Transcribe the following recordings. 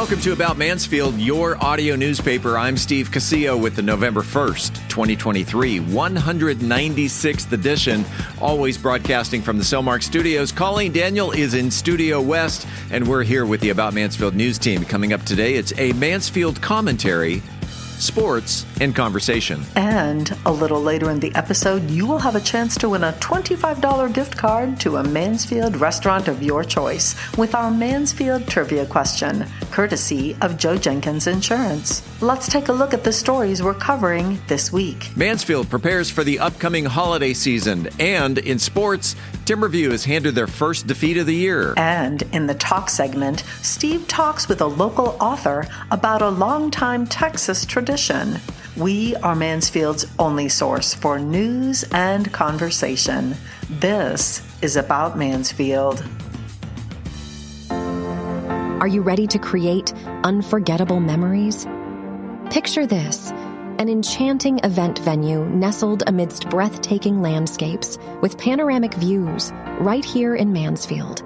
Welcome to About Mansfield, your audio newspaper. I'm Steve Casillo with the November 1st, 2023, 196th edition, always broadcasting from the Cellmark Studios. Colleen Daniel is in Studio West, and we're here with the About Mansfield news team. Coming up today, it's a Mansfield commentary, sports, and conversation. And a little later in the episode, you will have a chance to win a $25 gift card to a Mansfield restaurant of your choice with our Mansfield Trivia Question, courtesy of Joe Jenkins Insurance. Let's take a look at the stories we're covering this week. Mansfield prepares for the upcoming holiday season, and in sports, Timberview has handed their first defeat of the year. And in the talk segment, Steve talks with a local author about a longtime Texas tradition. We are Mansfield's only source for news and conversation. This is About Mansfield. Are you ready to create unforgettable memories? Picture this, an enchanting event venue nestled amidst breathtaking landscapes with panoramic views right here in Mansfield.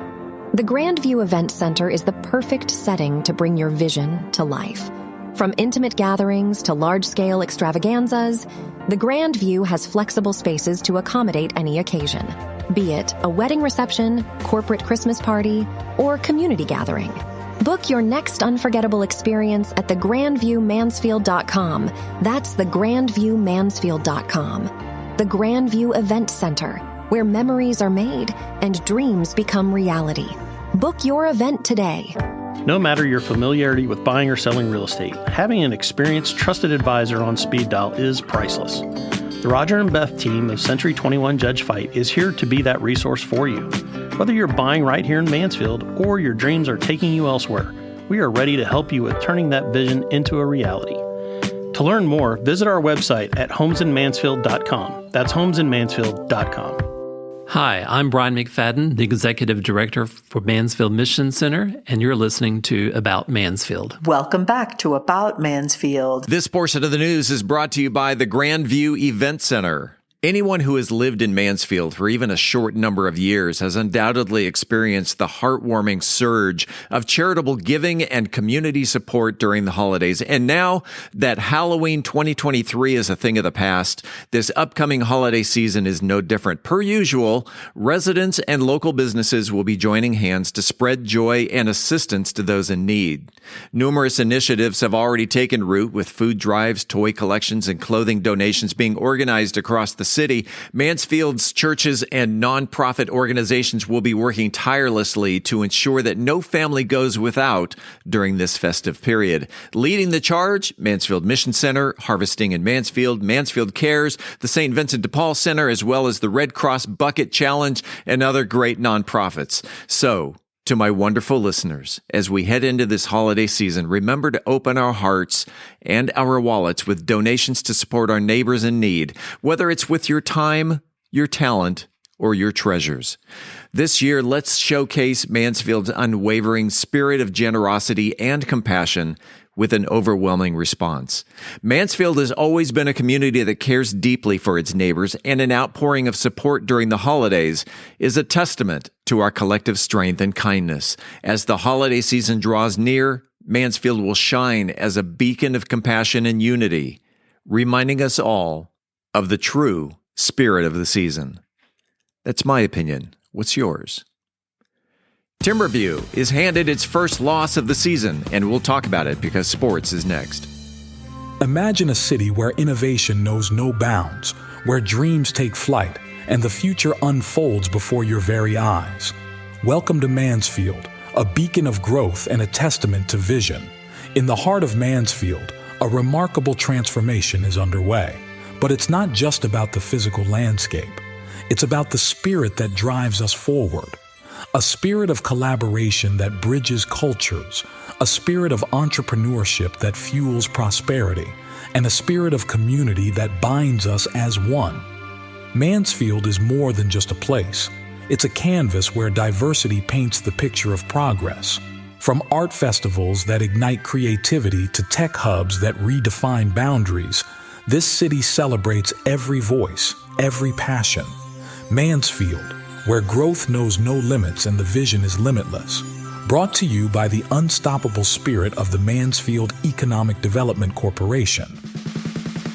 The Grandview Event Center is the perfect setting to bring your vision to life. From intimate gatherings to large-scale extravaganzas, the Grandview has flexible spaces to accommodate any occasion, be it a wedding reception, corporate Christmas party, or community gathering. Book your next unforgettable experience at thegrandviewmansfield.com. That's thegrandviewmansfield.com. The Grandview Event Center, where memories are made and dreams become reality. Book your event today. No matter your familiarity with buying or selling real estate, having an experienced, trusted advisor on speed dial is priceless. The Roger and Beth team of Century 21 Judge Fight is here to be that resource for you. Whether you're buying right here in Mansfield or your dreams are taking you elsewhere, we are ready to help you with turning that vision into a reality. To learn more, visit our website at homesinmansfield.com. That's homesinmansfield.com. Hi, I'm Brian McFadden, the Executive Director for Mansfield Mission Center, and you're listening to About Mansfield. Welcome back to About Mansfield. This portion of the news is brought to you by the Grandview Event Center. Anyone who has lived in Mansfield for even a short number of years has undoubtedly experienced the heartwarming surge of charitable giving and community support during the holidays. And now that Halloween 2023 is a thing of the past, this upcoming holiday season is no different. Per usual, residents and local businesses will be joining hands to spread joy and assistance to those in need. Numerous initiatives have already taken root, with food drives, toy collections, and clothing donations being organized across the city. Mansfield's churches and nonprofit organizations will be working tirelessly to ensure that no family goes without during this festive period. Leading the charge, Mansfield Mission Center, Harvesting in Mansfield, Mansfield Cares, the St. Vincent de Paul Center, as well as the Red Cross Bucket Challenge and other great nonprofits. So, to my wonderful listeners, as we head into this holiday season, remember to open our hearts and our wallets with donations to support our neighbors in need, whether it's with your time, your talent, or your treasures. This year, let's showcase Mansfield's unwavering spirit of generosity and compassion with an overwhelming response. Mansfield has always been a community that cares deeply for its neighbors, and an outpouring of support during the holidays is a testament to our collective strength and kindness. As the holiday season draws near, Mansfield will shine as a beacon of compassion and unity, reminding us all of the true spirit of the season. That's my opinion. What's yours? Timberview is handed its first loss of the season, and we'll talk about it because sports is next. Imagine a city where innovation knows no bounds, where dreams take flight, and the future unfolds before your very eyes. Welcome to Mansfield, a beacon of growth and a testament to vision. In the heart of Mansfield, a remarkable transformation is underway. But it's not just about the physical landscape. It's about the spirit that drives us forward. A spirit of collaboration that bridges cultures, a spirit of entrepreneurship that fuels prosperity, and a spirit of community that binds us as one. Mansfield is more than just a place. It's a canvas where diversity paints the picture of progress. From art festivals that ignite creativity to tech hubs that redefine boundaries, this city celebrates every voice, every passion. Mansfield, where growth knows no limits and the vision is limitless. Brought to you by the unstoppable spirit of the Mansfield Economic Development Corporation.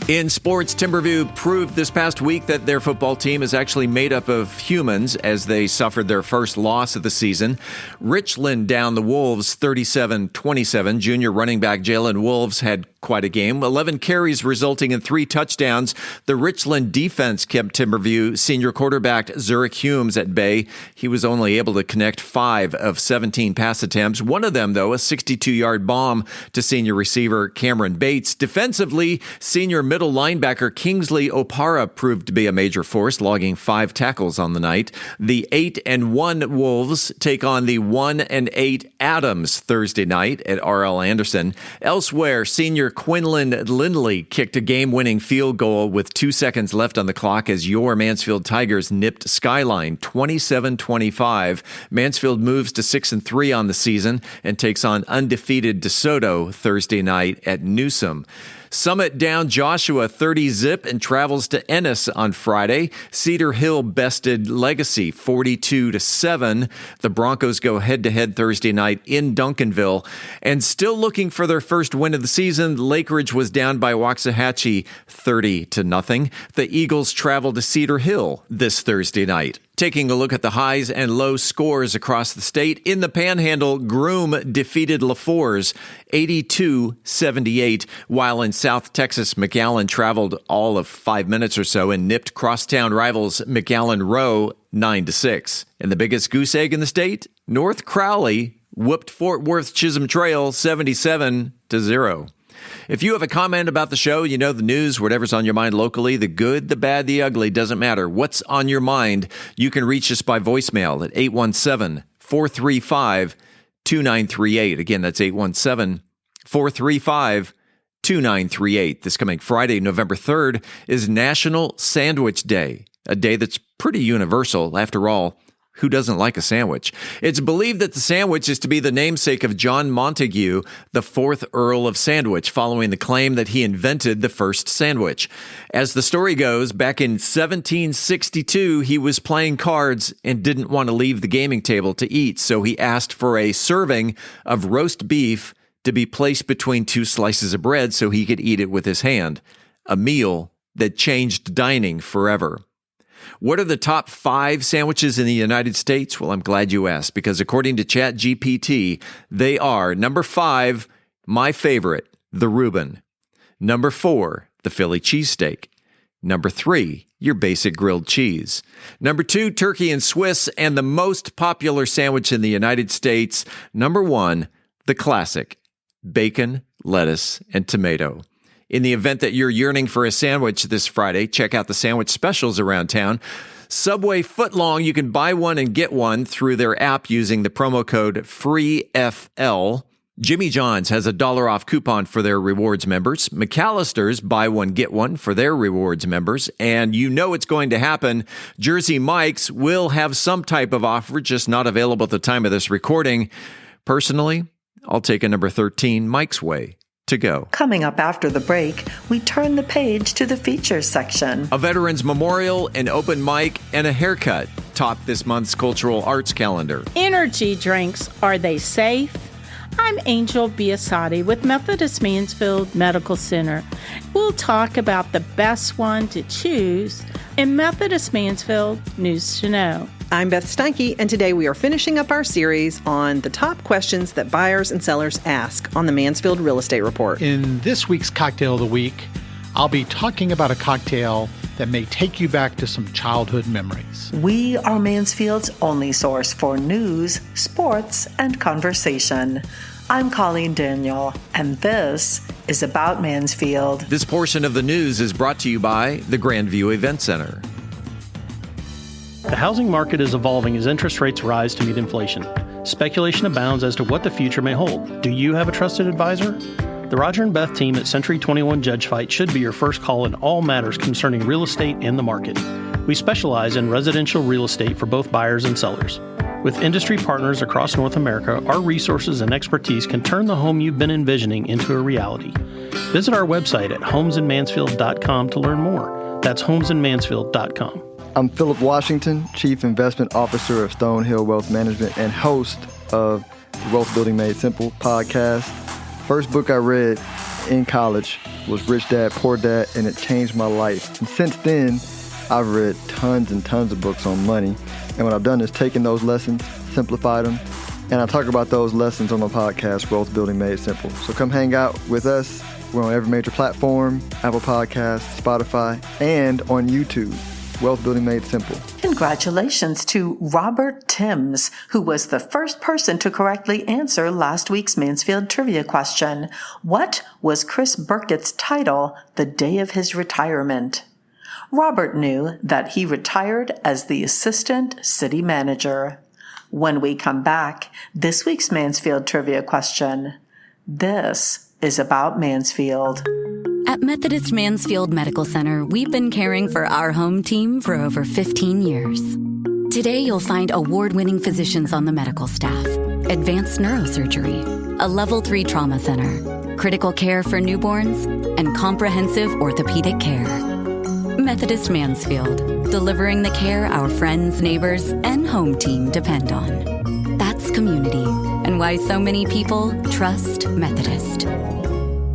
In sports, Timberview proved this past week that their football team is actually made up of humans as they suffered their first loss of the season. Richland down the Wolves 37-27. Junior running back Jalen Wolves had quite a game. 11 carries resulting in 3 touchdowns. The Richland defense kept Timberview senior quarterback Zurich Humes at bay. He was only able to connect 5 of 17 pass attempts. One of them, though, a 62-yard bomb to senior receiver Cameron Bates. Defensively, senior middle linebacker Kingsley Opara proved to be a major force, logging 5 tackles on the night. The 8-1 Wolves take on the 1-8 Adams Thursday night at R.L. Anderson. Elsewhere, senior Quinlan Lindley kicked a game-winning field goal with 2 seconds left on the clock as your Mansfield Tigers nipped Skyline 27-25. Mansfield moves to 6-3 on the season and takes on undefeated DeSoto Thursday night at Newsom. Summit down Joshua 30-zip and travels to Ennis on Friday. Cedar Hill bested Legacy 42-7. The Broncos go head-to-head Thursday night in Duncanville. And still looking for their first win of the season, Lake Ridge was down by Waxahachie 30-0. The Eagles travel to Cedar Hill this Thursday night. Taking a look at the highs and low scores across the state. In the Panhandle, Groom defeated LaFours 82-78, while in South Texas, McAllen traveled all of 5 minutes or so and nipped crosstown rivals McAllen Row 9-6. And the biggest goose egg in the state, North Crowley whooped Fort Worth Chisholm Trail 77-0. If you have a comment about the show, you know the news, whatever's on your mind locally, the good, the bad, the ugly, doesn't matter. What's on your mind? You can reach us by voicemail at 817-435-2938. Again, that's 817-435-2938. This coming Friday, November 3rd, is National Sandwich Day, a day that's pretty universal. After all, who doesn't like a sandwich? It's believed that the sandwich is to be the namesake of John Montague, the 4th Earl of Sandwich, following the claim that he invented the first sandwich. As the story goes, back in 1762, he was playing cards and didn't want to leave the gaming table to eat, so he asked for a serving of roast beef to be placed between 2 slices of bread so he could eat it with his hand. A meal that changed dining forever. What are the top 5 sandwiches in the United States? Well, I'm glad you asked, because according to ChatGPT, they are number 5, my favorite, the Reuben. Number 4, the Philly cheesesteak. Number 3, your basic grilled cheese. Number 2, turkey and Swiss. And the most popular sandwich in the United States, number 1, the classic, bacon, lettuce, and tomato. In the event that you're yearning for a sandwich this Friday, check out the sandwich specials around town. Subway footlong, you can buy one and get one through their app using the promo code FREEFL. Jimmy John's has a $1 off coupon for their rewards members. McAllister's buy one, get one for their rewards members. And you know it's going to happen. Jersey Mike's will have some type of offer, just not available at the time of this recording. Personally, I'll take a number 13 Mike's Way to go. Coming up after the break, we turn the page to the features section. A veterans memorial, an open mic, and a haircut top this month's cultural arts calendar. Energy drinks, are they safe? I'm Angel Biasatti with Methodist Mansfield Medical Center. We'll talk about the best one to choose in Methodist Mansfield News to Know. I'm Beth Steinke, and today we are finishing up our series on the top questions that buyers and sellers ask on the Mansfield Real Estate Report. In this week's Cocktail of the Week, I'll be talking about a cocktail that may take you back to some childhood memories. We are Mansfield's only source for news, sports, and conversation. I'm Colleen Daniel, and this is About Mansfield. This portion of the news is brought to you by the Grandview Event Center. The housing market is evolving as interest rates rise to meet inflation. Speculation abounds as to what the future may hold. Do you have a trusted advisor? The Roger and Beth team at Century 21 Judge Fight should be your first call in all matters concerning real estate and the market. We specialize in residential real estate for both buyers and sellers. With industry partners across North America, our resources and expertise can turn the home you've been envisioning into a reality. Visit our website at homesinmansfield.com to learn more. That's homesinmansfield.com. I'm Philip Washington, Chief Investment Officer of Stonehill Wealth Management and host of the Wealth Building Made Simple podcast. First book I read in college was Rich Dad, Poor Dad, and it changed my life. And since then, I've read tons and tons of books on money. And what I've done is taken those lessons, simplified them, and I talk about those lessons on my podcast, Wealth Building Made Simple. So come hang out with us. We're on every major platform, Apple Podcasts, Spotify, and on YouTube. Wealth Building Made Simple. Congratulations to Robert Timms, who was the first person to correctly answer last week's Mansfield Trivia Question. What was Chris Burkett's title the day of his retirement? Robert knew that he retired as the Assistant City Manager. When we come back, this week's Mansfield Trivia Question. This is About Mansfield. At Methodist Mansfield Medical Center, we've been caring for our home team for over 15 years. Today, you'll find award-winning physicians on the medical staff, advanced neurosurgery, a Level 3 trauma center, critical care for newborns, and comprehensive orthopedic care. Methodist Mansfield, delivering the care our friends, neighbors, and home team depend on. That's community, and why so many people trust Methodist.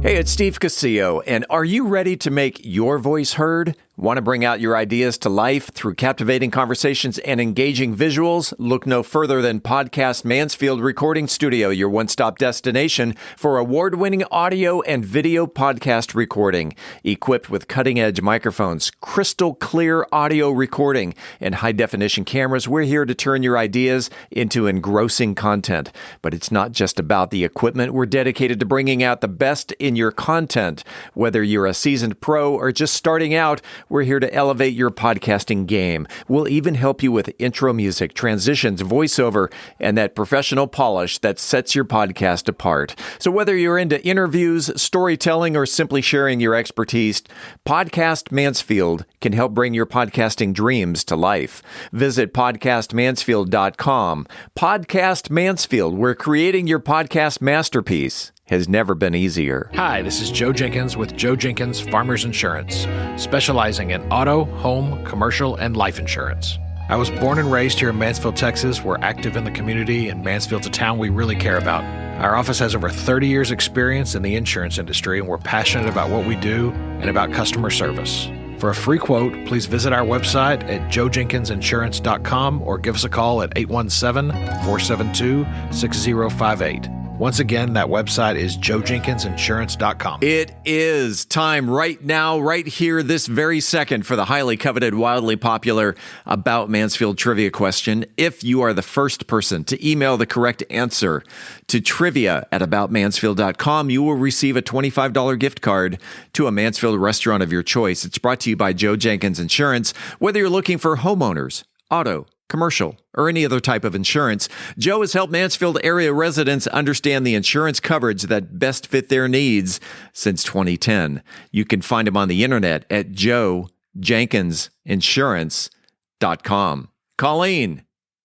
Hey, it's Steve Casillo, and are you ready to make your voice heard? Want to bring out your ideas to life through captivating conversations and engaging visuals? Look no further than Podcast Mansfield Recording Studio, your one-stop destination for award-winning audio and video podcast recording. Equipped with cutting-edge microphones, crystal clear audio recording, and high-definition cameras, we're here to turn your ideas into engrossing content. But it's not just about the equipment. We're dedicated to bringing out the best in your content. Whether you're a seasoned pro or just starting out, we're here to elevate your podcasting game. We'll even help you with intro music, transitions, voiceover, and that professional polish that sets your podcast apart. So whether you're into interviews, storytelling, or simply sharing your expertise, Podcast Mansfield can help bring your podcasting dreams to life. Visit podcastmansfield.com. Podcast Mansfield, where creating your podcast masterpiece has never been easier. Hi, this is Joe Jenkins with Joe Jenkins Farmers Insurance, specializing in auto, home, commercial, and life insurance. I was born and raised here in Mansfield, Texas. We're active in the community, and Mansfield's a town we really care about. Our office has over 30 years' experience in the insurance industry, and we're passionate about what we do and about customer service. For a free quote, please visit our website at joejenkinsinsurance.com or give us a call at 817-472-6058. Once again, that website is joejenkinsinsurance.com. It is time right now, right here, this very second, for the highly coveted, wildly popular About Mansfield Trivia Question. If you are the first person to email the correct answer to trivia@aboutmansfield.com, you will receive a $25 gift card to a Mansfield restaurant of your choice. It's brought to you by Joe Jenkins Insurance. Whether you're looking for homeowners, auto, commercial, or any other type of insurance, Joe has helped Mansfield area residents understand the insurance coverage that best fit their needs since 2010. You can find him on the internet at joejenkinsinsurance.com. Colleen,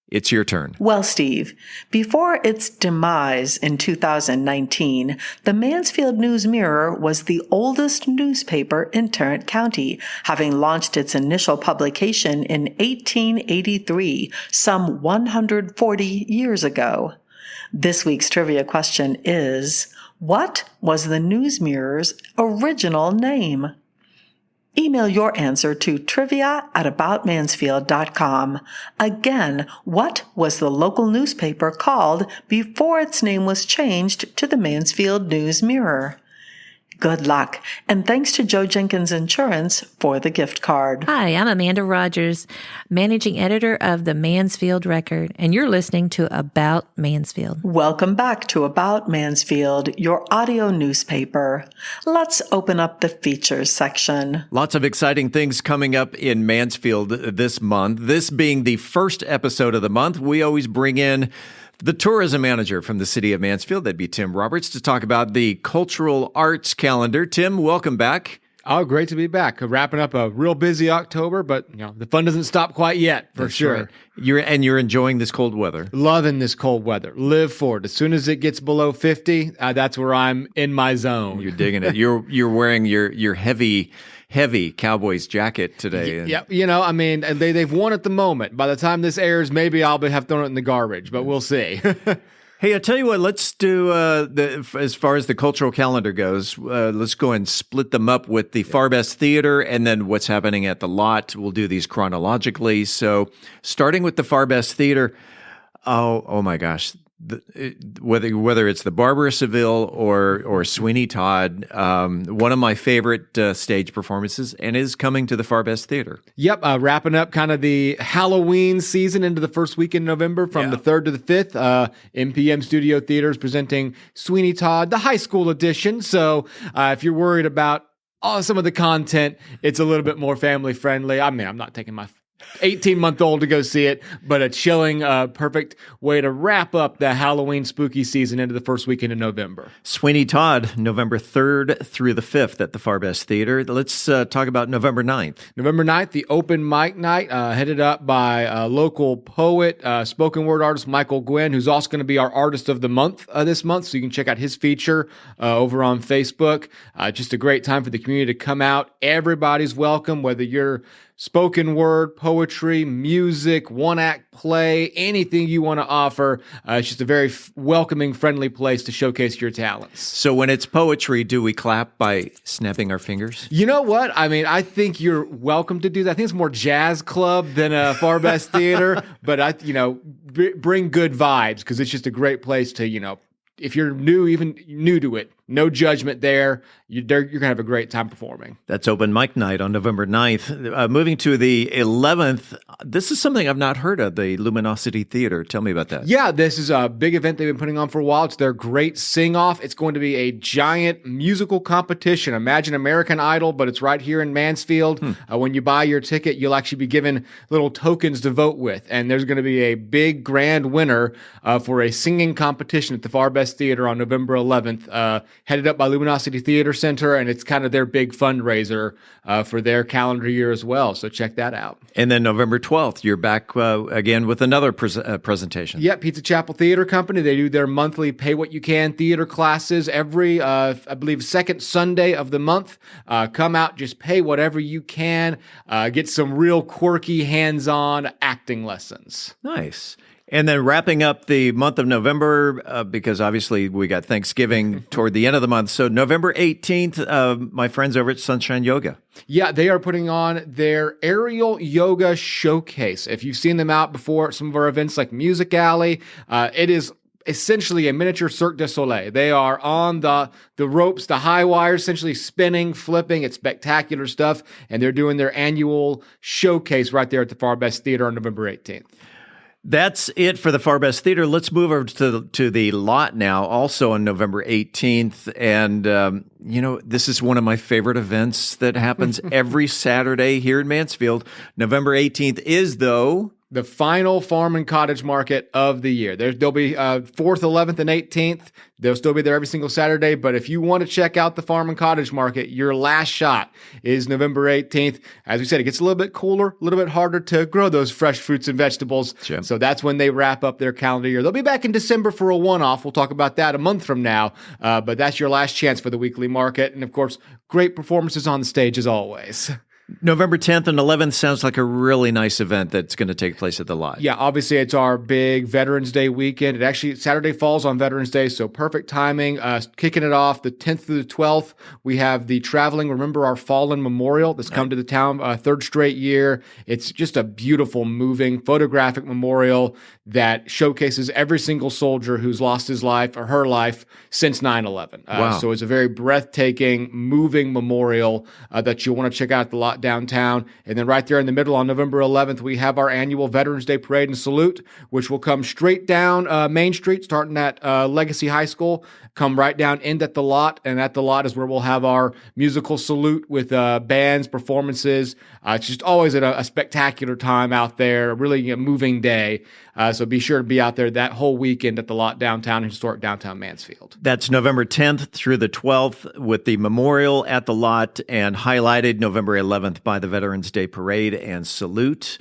it's your turn. Well, Steve, before its demise in 2019, the Mansfield News-Mirror was the oldest newspaper in Tarrant County, having launched its initial publication in 1883, some 140 years ago. This week's trivia question is, what was the News-Mirror's original name? Email your answer to trivia@aboutmansfield.com. Again, what was the local newspaper called before its name was changed to the Mansfield News-Mirror? Good luck, and thanks to Joe Jenkins Insurance for the gift card. Hi, I'm Amanda Rogers, managing editor of the Mansfield Record, and you're listening to About Mansfield. Welcome back to About Mansfield, your audio newspaper. Let's open up the features section. Lots of exciting things coming up in Mansfield this month. This being the first episode of the month, we always bring in the tourism manager from the city of Mansfield, that'd be Tim Roberts, to talk about the cultural arts calendar. Tim, welcome back. Oh, great to be back. Wrapping up a real busy October, but the fun doesn't stop quite yet, for sure. Right. You're enjoying this cold weather. Loving this cold weather. Live for it. As soon as it gets below 50, that's where I'm in my zone. You're digging it. You're wearing your heavy Cowboys jacket today. Yeah, they've won at the moment. By the time this airs, maybe I'll have thrown it in the garbage, but we'll see. Hey, I'll tell you what, let's do, as far as the cultural calendar goes, let's go and split them up with the Far Best Theater and then what's happening at the Lot. We'll do these chronologically. So starting with the Far Best Theater, oh my gosh. Whether it's the Barber of Seville or Sweeney Todd, one of my favorite stage performances, and is coming to the Far Best Theater. Yep, wrapping up kind of the Halloween season into the first week in November from the 3rd to the 5th. MPM Studio Theaters presenting Sweeney Todd, the high school edition. So if you're worried about some of the content, it's a little bit more family friendly. I mean, I'm not taking my 18-month-old to go see it, but a chilling, perfect way to wrap up the Halloween spooky season into the first weekend in November. Sweeney Todd, November 3rd through the 5th at the Far Best Theater. Let's talk about November 9th. November 9th, the open mic night, headed up by local poet, spoken word artist Michael Gwynn, who's also going to be our artist of the month this month, so you can check out his feature over on Facebook. Just a great time for the community to come out. Everybody's welcome, whether you're spoken word, poetry, music, one-act play, anything you want to offer. It's just a very welcoming, friendly place to showcase your talents. So when it's poetry, do we clap by snapping our fingers? You know what? I mean, I think you're welcome to do that. I think it's more jazz club than a Far Best Theater, but bring good vibes, because it's just a great place to, if you're even new to it, no judgment there. You're going to have a great time performing. That's open mic night on November 9th. Moving to the 11th, this is something I've not heard of, the Luminosity Theater. Tell me about that. Yeah, this is a big event they've been putting on for a while. It's their great sing-off. It's going to be a giant musical competition. Imagine American Idol, but it's right here in Mansfield. When you buy your ticket, you'll actually be given little tokens to vote with. And there's going to be a big grand winner for a singing competition at the Far Best Theater on November 11th. Headed up by Luminosity Theater Center, and it's kind of their big fundraiser for their calendar year as well. So check that out. And then November 12th, you're back again with another presentation. Yep, Pizza Chapel Theater Company. They do their monthly Pay What You Can theater classes every, I believe, second Sunday of the month. Come out, just pay whatever you can. Get some real quirky, hands-on acting lessons. Nice. And then wrapping up the month of November, because obviously we got Thanksgiving toward the end of the month. So November 18th, my friends over at Sunshine Yoga. Yeah, they are putting on their aerial yoga showcase. If you've seen them out before at some of our events like Music Alley, it is essentially a miniature Cirque du Soleil. They are on the ropes, the high wires, essentially spinning, flipping. It's spectacular stuff. And they're doing their annual showcase right there at the Far Best Theater on November 18th. That's it for the Far Best Theater. Let's move over to the Lot now, also on November 18th. And, this is one of my favorite events that happens every Saturday here in Mansfield. November 18th is, though, the final farm and cottage market of the year. There'll be 4th, 11th, and 18th. They'll still be there every single Saturday. But if you want to check out the farm and cottage market, your last shot is November 18th. As we said, it gets a little bit cooler, a little bit harder to grow those fresh fruits and vegetables. Sure. So that's when they wrap up their calendar year. They'll be back in December for a one-off. We'll talk about that a month from now. But that's your last chance for the weekly market. And of course, great performances on the stage as always. November 10th and 11th sounds like a really nice event that's going to take place at the Lot. Yeah, obviously it's our big Veterans Day weekend. It actually, Saturday falls on Veterans Day, so perfect timing. Kicking it off the 10th through the 12th, we have the Traveling Remember Our Fallen Memorial that's come to the town third straight year. It's just a beautiful, moving, photographic memorial that showcases every single soldier who's lost his life or her life since 9/11. Wow. So it's a very breathtaking, moving memorial that you'll want to check out at the Lot downtown. And then right there in the middle on November 11th, we have our annual Veterans Day Parade and Salute, which will come straight down Main Street, starting at Legacy High School, come right down, end at the Lot. And at the Lot is where we'll have our musical salute with bands, performances. It's just always a spectacular time out there, really a moving day. So be sure to be out there that whole weekend at the Lot downtown, historic downtown Mansfield. That's November 10th through the 12th with the memorial at the Lot, and highlighted November 11th by the Veterans Day Parade and Salute.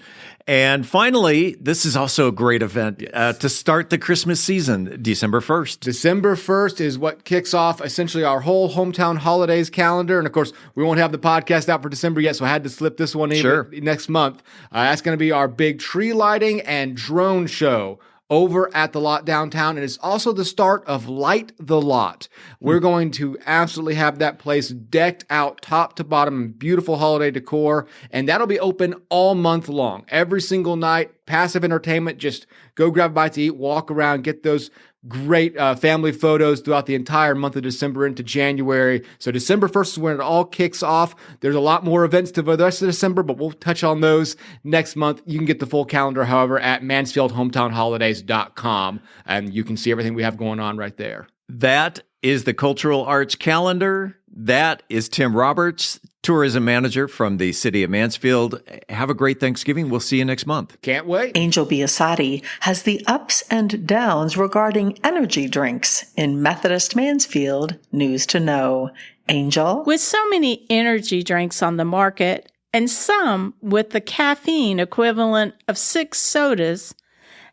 And finally, this is also a great event to start the Christmas season, December 1st. December 1st is what kicks off essentially our whole hometown holidays calendar. And of course, we won't have the podcast out for December yet, so I had to slip this one in next month. That's going to be our big tree lighting and drone show over at the lot downtown, and it's also the start of Light the Lot. We're going to absolutely have that place decked out top to bottom in beautiful holiday decor, and that'll be open all month long. Every single night, passive entertainment, just go grab a bite to eat, walk around, get those great family photos throughout the entire month of December into January. So December 1st is when it all kicks off. There's a lot more events to the rest of December, but we'll touch on those next month. You can get the full calendar, however, at MansfieldHometownHolidays.com, and you can see everything we have going on right there. That is the Cultural Arts calendar. That is Tim Roberts, tourism manager from the city of Mansfield. Have a great Thanksgiving. We'll see you next month. Can't wait. Angel Biasatti has the ups and downs regarding energy drinks in Methodist Mansfield News to Know. Angel? With so many energy drinks on the market, and some with the caffeine equivalent of 6 sodas,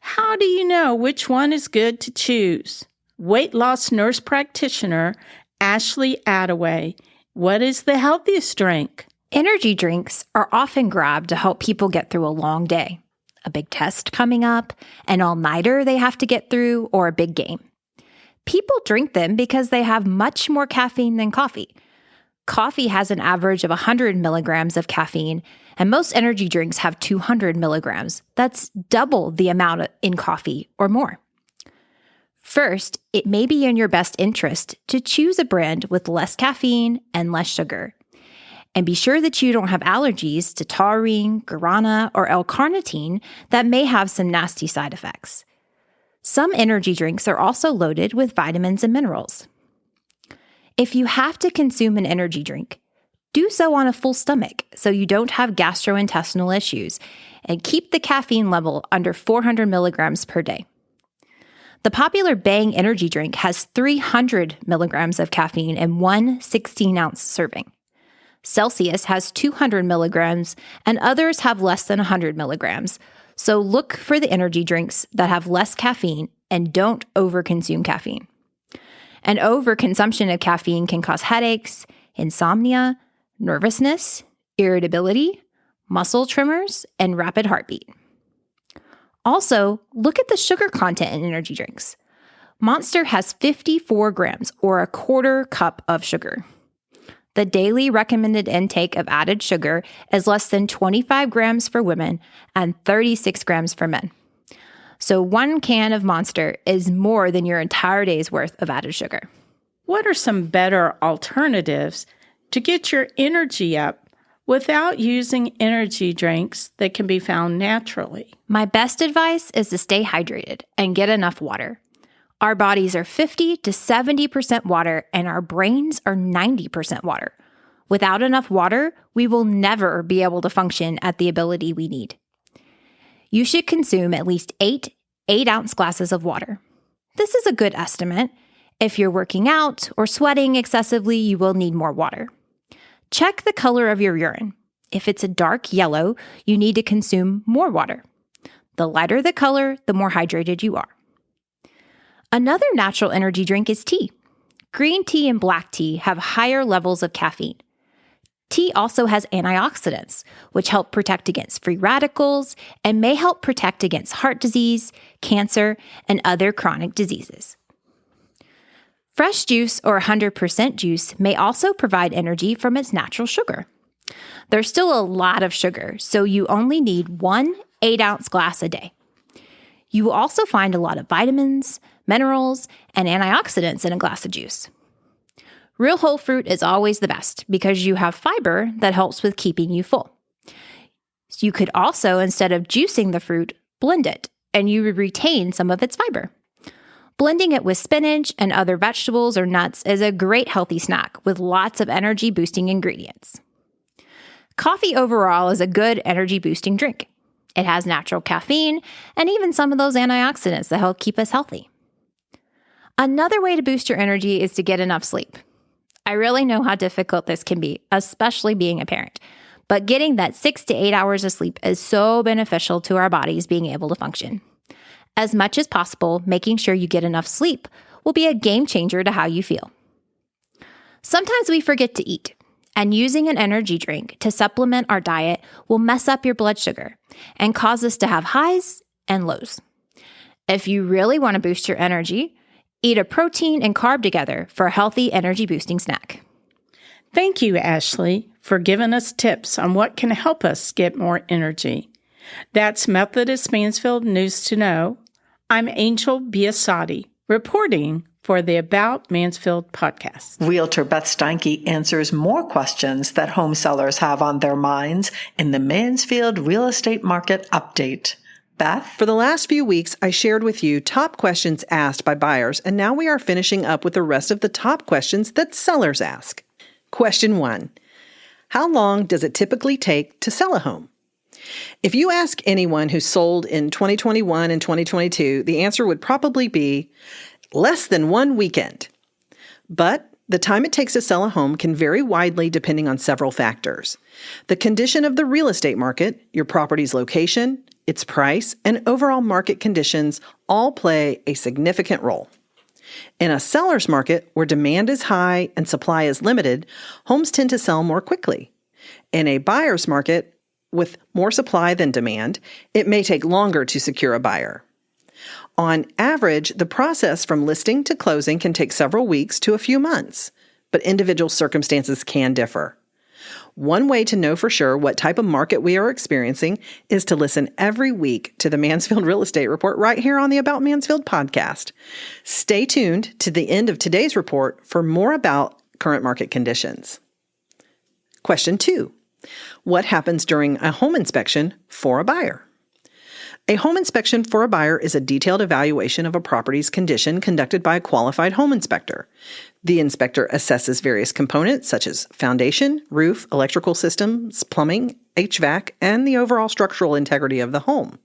how do you know which one is good to choose? Weight loss nurse practitioner Ashley Attaway, what is the healthiest drink? Energy drinks are often grabbed to help people get through a long day, a big test coming up, an all-nighter they have to get through, or a big game. People drink them because they have much more caffeine than coffee. Coffee has an average of 100 milligrams of caffeine, and most energy drinks have 200 milligrams. That's double the amount in coffee or more. First, it may be in your best interest to choose a brand with less caffeine and less sugar. And be sure that you don't have allergies to taurine, guarana, or L-carnitine that may have some nasty side effects. Some energy drinks are also loaded with vitamins and minerals. If you have to consume an energy drink, do so on a full stomach so you don't have gastrointestinal issues, and keep the caffeine level under 400 milligrams per day. The popular Bang energy drink has 300 milligrams of caffeine in one 16-ounce serving. Celsius has 200 milligrams, and others have less than 100 milligrams. So look for the energy drinks that have less caffeine and don't overconsume caffeine. An overconsumption of caffeine can cause headaches, insomnia, nervousness, irritability, muscle tremors, and rapid heartbeat. Also, look at the sugar content in energy drinks. Monster has 54 grams, or a quarter cup of sugar. The daily recommended intake of added sugar is less than 25 grams for women and 36 grams for men. So 1 can of Monster is more than your entire day's worth of added sugar. What are some better alternatives to get your energy up without using energy drinks that can be found naturally? My best advice is to stay hydrated and get enough water. Our bodies are 50 to 70% water, and our brains are 90% water. Without enough water, we will never be able to function at the ability we need. You should consume at least 8 8-ounce glasses of water. This is a good estimate. If you're working out or sweating excessively, you will need more water. Check the color of your urine. If it's a dark yellow, you need to consume more water. The lighter the color, the more hydrated you are. Another natural energy drink is tea. Green tea and black tea have higher levels of caffeine. Tea also has antioxidants, which help protect against free radicals and may help protect against heart disease, cancer, and other chronic diseases. Fresh juice or 100% juice may also provide energy from its natural sugar. There's still a lot of sugar, so you only need 1 8-ounce glass a day. You will also find a lot of vitamins, minerals, and antioxidants in a glass of juice. Real whole fruit is always the best because you have fiber that helps with keeping you full. So you could also, instead of juicing the fruit, blend it, and you would retain some of its fiber. Blending it with spinach and other vegetables or nuts is a great healthy snack with lots of energy-boosting ingredients. Coffee overall is a good energy-boosting drink. It has natural caffeine and even some of those antioxidants that help keep us healthy. Another way to boost your energy is to get enough sleep. I really know how difficult this can be, especially being a parent. But getting that 6 to 8 hours of sleep is so beneficial to our bodies being able to function. As much as possible, making sure you get enough sleep will be a game changer to how you feel. Sometimes we forget to eat, and using an energy drink to supplement our diet will mess up your blood sugar and cause us to have highs and lows. If you really want to boost your energy, eat a protein and carb together for a healthy energy boosting snack. Thank you, Ashley, for giving us tips on what can help us get more energy. That's Methodist Mansfield News to Know. I'm Angel Biasatti, reporting for the About Mansfield podcast. Realtor Beth Steinke answers more questions that home sellers have on their minds in the Mansfield Real Estate Market Update. Beth? For the last few weeks, I shared with you top questions asked by buyers, and now we are finishing up with the rest of the top questions that sellers ask. Question 1. How long does it typically take to sell a home? If you ask anyone who sold in 2021 and 2022, the answer would probably be less than 1 weekend. But the time it takes to sell a home can vary widely depending on several factors. The condition of the real estate market, your property's location, its price, and overall market conditions all play a significant role. In a seller's market where demand is high and supply is limited, homes tend to sell more quickly. In a buyer's market with more supply than demand, it may take longer to secure a buyer. On average, the process from listing to closing can take several weeks to a few months, but individual circumstances can differ. One way to know for sure what type of market we are experiencing is to listen every week to the Mansfield Real Estate Report right here on the About Mansfield podcast. Stay tuned to the end of today's report for more about current market conditions. Question 2. What happens during a home inspection for a buyer? A home inspection for a buyer is a detailed evaluation of a property's condition conducted by a qualified home inspector. The inspector assesses various components such as foundation, roof, electrical systems, plumbing, HVAC, and the overall structural integrity of the home.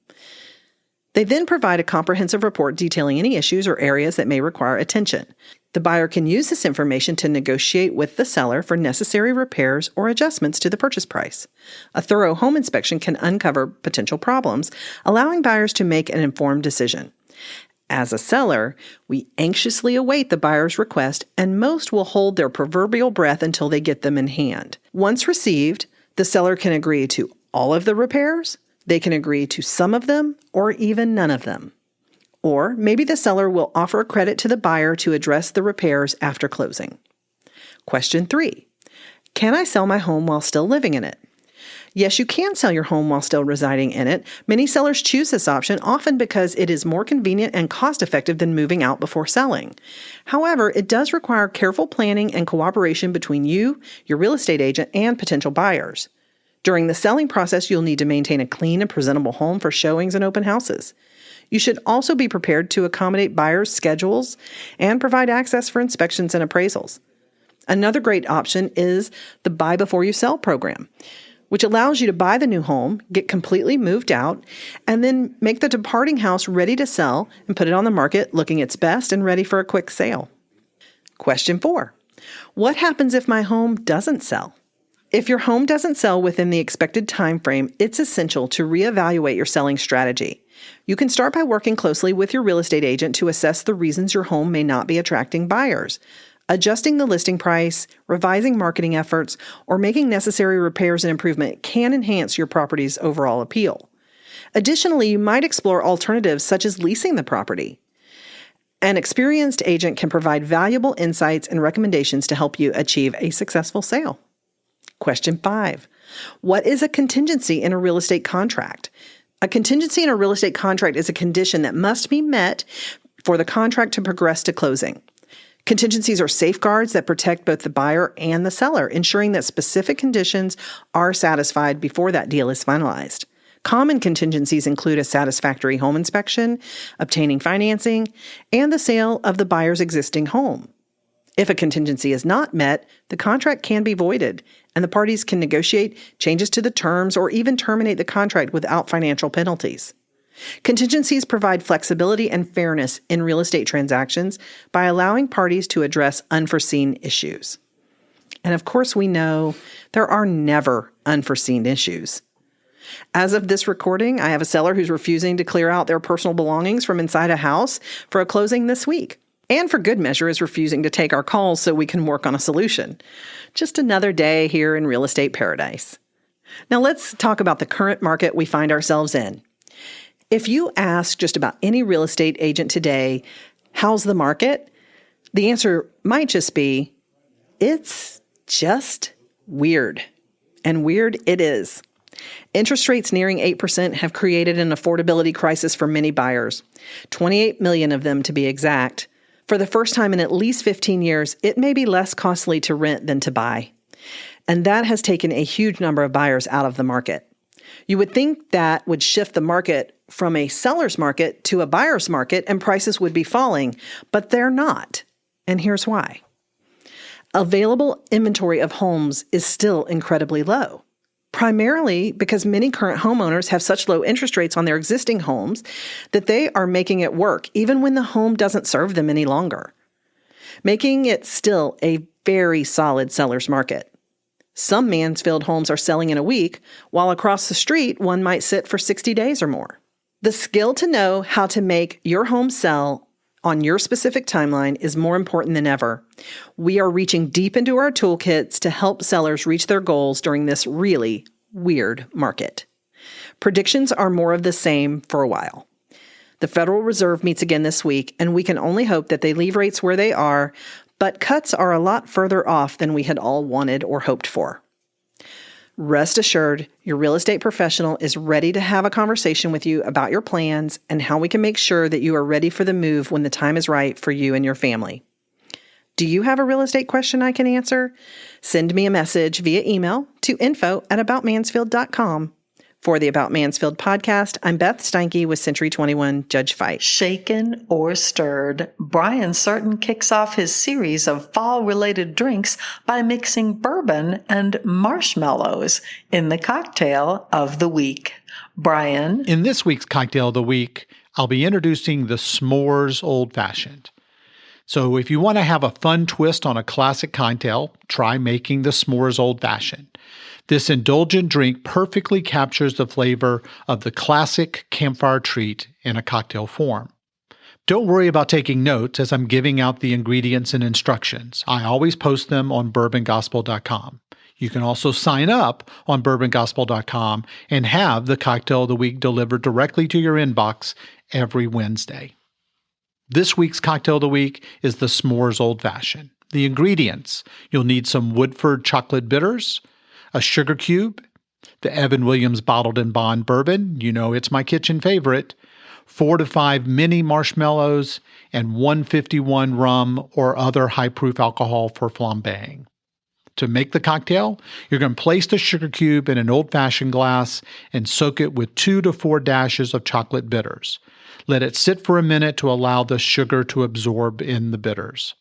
They then provide a comprehensive report detailing any issues or areas that may require attention. The buyer can use this information to negotiate with the seller for necessary repairs or adjustments to the purchase price. A thorough home inspection can uncover potential problems, allowing buyers to make an informed decision. As a seller, we anxiously await the buyer's request, and most will hold their proverbial breath until they get them in hand. Once received, the seller can agree to all of the repairs, they can agree to some of them, or even none of them. Or maybe the seller will offer a credit to the buyer to address the repairs after closing. Question 3. Can I sell my home while still living in it? Yes, you can sell your home while still residing in it. Many sellers choose this option, often because it is more convenient and cost-effective than moving out before selling. However, it does require careful planning and cooperation between you, your real estate agent, and potential buyers. During the selling process, you'll need to maintain a clean and presentable home for showings and open houses. You should also be prepared to accommodate buyers' schedules and provide access for inspections and appraisals. Another great option is the Buy Before You Sell program, which allows you to buy the new home, get completely moved out, and then make the departing house ready to sell and put it on the market looking its best and ready for a quick sale. Question 4. What happens if my home doesn't sell? If your home doesn't sell within the expected time frame, it's essential to reevaluate your selling strategy. You can start by working closely with your real estate agent to assess the reasons your home may not be attracting buyers. Adjusting the listing price, revising marketing efforts, or making necessary repairs and improvement can enhance your property's overall appeal. Additionally, you might explore alternatives such as leasing the property. An experienced agent can provide valuable insights and recommendations to help you achieve a successful sale. Question 5. What is a contingency in a real estate contract? A contingency in a real estate contract is a condition that must be met for the contract to progress to closing. Contingencies are safeguards that protect both the buyer and the seller, ensuring that specific conditions are satisfied before that deal is finalized. Common contingencies include a satisfactory home inspection, obtaining financing, and the sale of the buyer's existing home. If a contingency is not met, the contract can be voided, and the parties can negotiate changes to the terms or even terminate the contract without financial penalties. Contingencies provide flexibility and fairness in real estate transactions by allowing parties to address unforeseen issues. And of course, we know there are never unforeseen issues. As of this recording, I have a seller who's refusing to clear out their personal belongings from inside a house for a closing this week. And for good measure is refusing to take our calls so we can work on a solution. Just another day here in real estate paradise. Now let's talk about the current market we find ourselves in. If you ask just about any real estate agent today, how's the market? The answer might just be, it's just weird. And weird it is. Interest rates nearing 8% have created an affordability crisis for many buyers, 28 million of them to be exact. For the first time in at least 15 years, it may be less costly to rent than to buy. And that has taken a huge number of buyers out of the market. You would think that would shift the market from a seller's market to a buyer's market and prices would be falling, but they're not. And here's why. Available inventory of homes is still incredibly low. Primarily because many current homeowners have such low interest rates on their existing homes that they are making it work even when the home doesn't serve them any longer, making it still a very solid seller's market. Some Mansfield homes are selling in a week, while across the street one might sit for 60 days or more. The skill to know how to make your home sell on your specific timeline is more important than ever. We are reaching deep into our toolkits to help sellers reach their goals during this really weird market. Predictions are more of the same for a while. The Federal Reserve meets again this week, and we can only hope that they leave rates where they are, but cuts are a lot further off than we had all wanted or hoped for. Rest assured, your real estate professional is ready to have a conversation with you about your plans and how we can make sure that you are ready for the move when the time is right for you and your family. Do you have a real estate question I can answer? Send me a message via email to info@aboutmansfield.com. For the About Mansfield podcast, I'm Beth Steinke with Century 21 Judge Fight. Shaken or stirred, Brian Certain kicks off his series of fall-related drinks by mixing bourbon and marshmallows in the cocktail of the week. Brian? In this week's cocktail of the week, I'll be introducing the S'mores Old Fashioned. So if you want to have a fun twist on a classic cocktail, try making the S'mores Old Fashioned. This indulgent drink perfectly captures the flavor of the classic campfire treat in a cocktail form. Don't worry about taking notes as I'm giving out the ingredients and instructions. I always post them on bourbongospel.com. You can also sign up on bourbongospel.com and have the cocktail of the week delivered directly to your inbox every Wednesday. This week's cocktail of the week is the S'mores Old Fashioned. The ingredients: you'll need some Woodford chocolate bitters, a sugar cube, the Evan Williams Bottled in Bond bourbon, you know it's my kitchen favorite, 4 to 5 mini marshmallows, and 151 rum or other high-proof alcohol for flambeing. To make the cocktail, you're going to place the sugar cube in an old-fashioned glass and soak it with 2 to 4 dashes of chocolate bitters. Let it sit for a minute to allow the sugar to absorb in the bitters.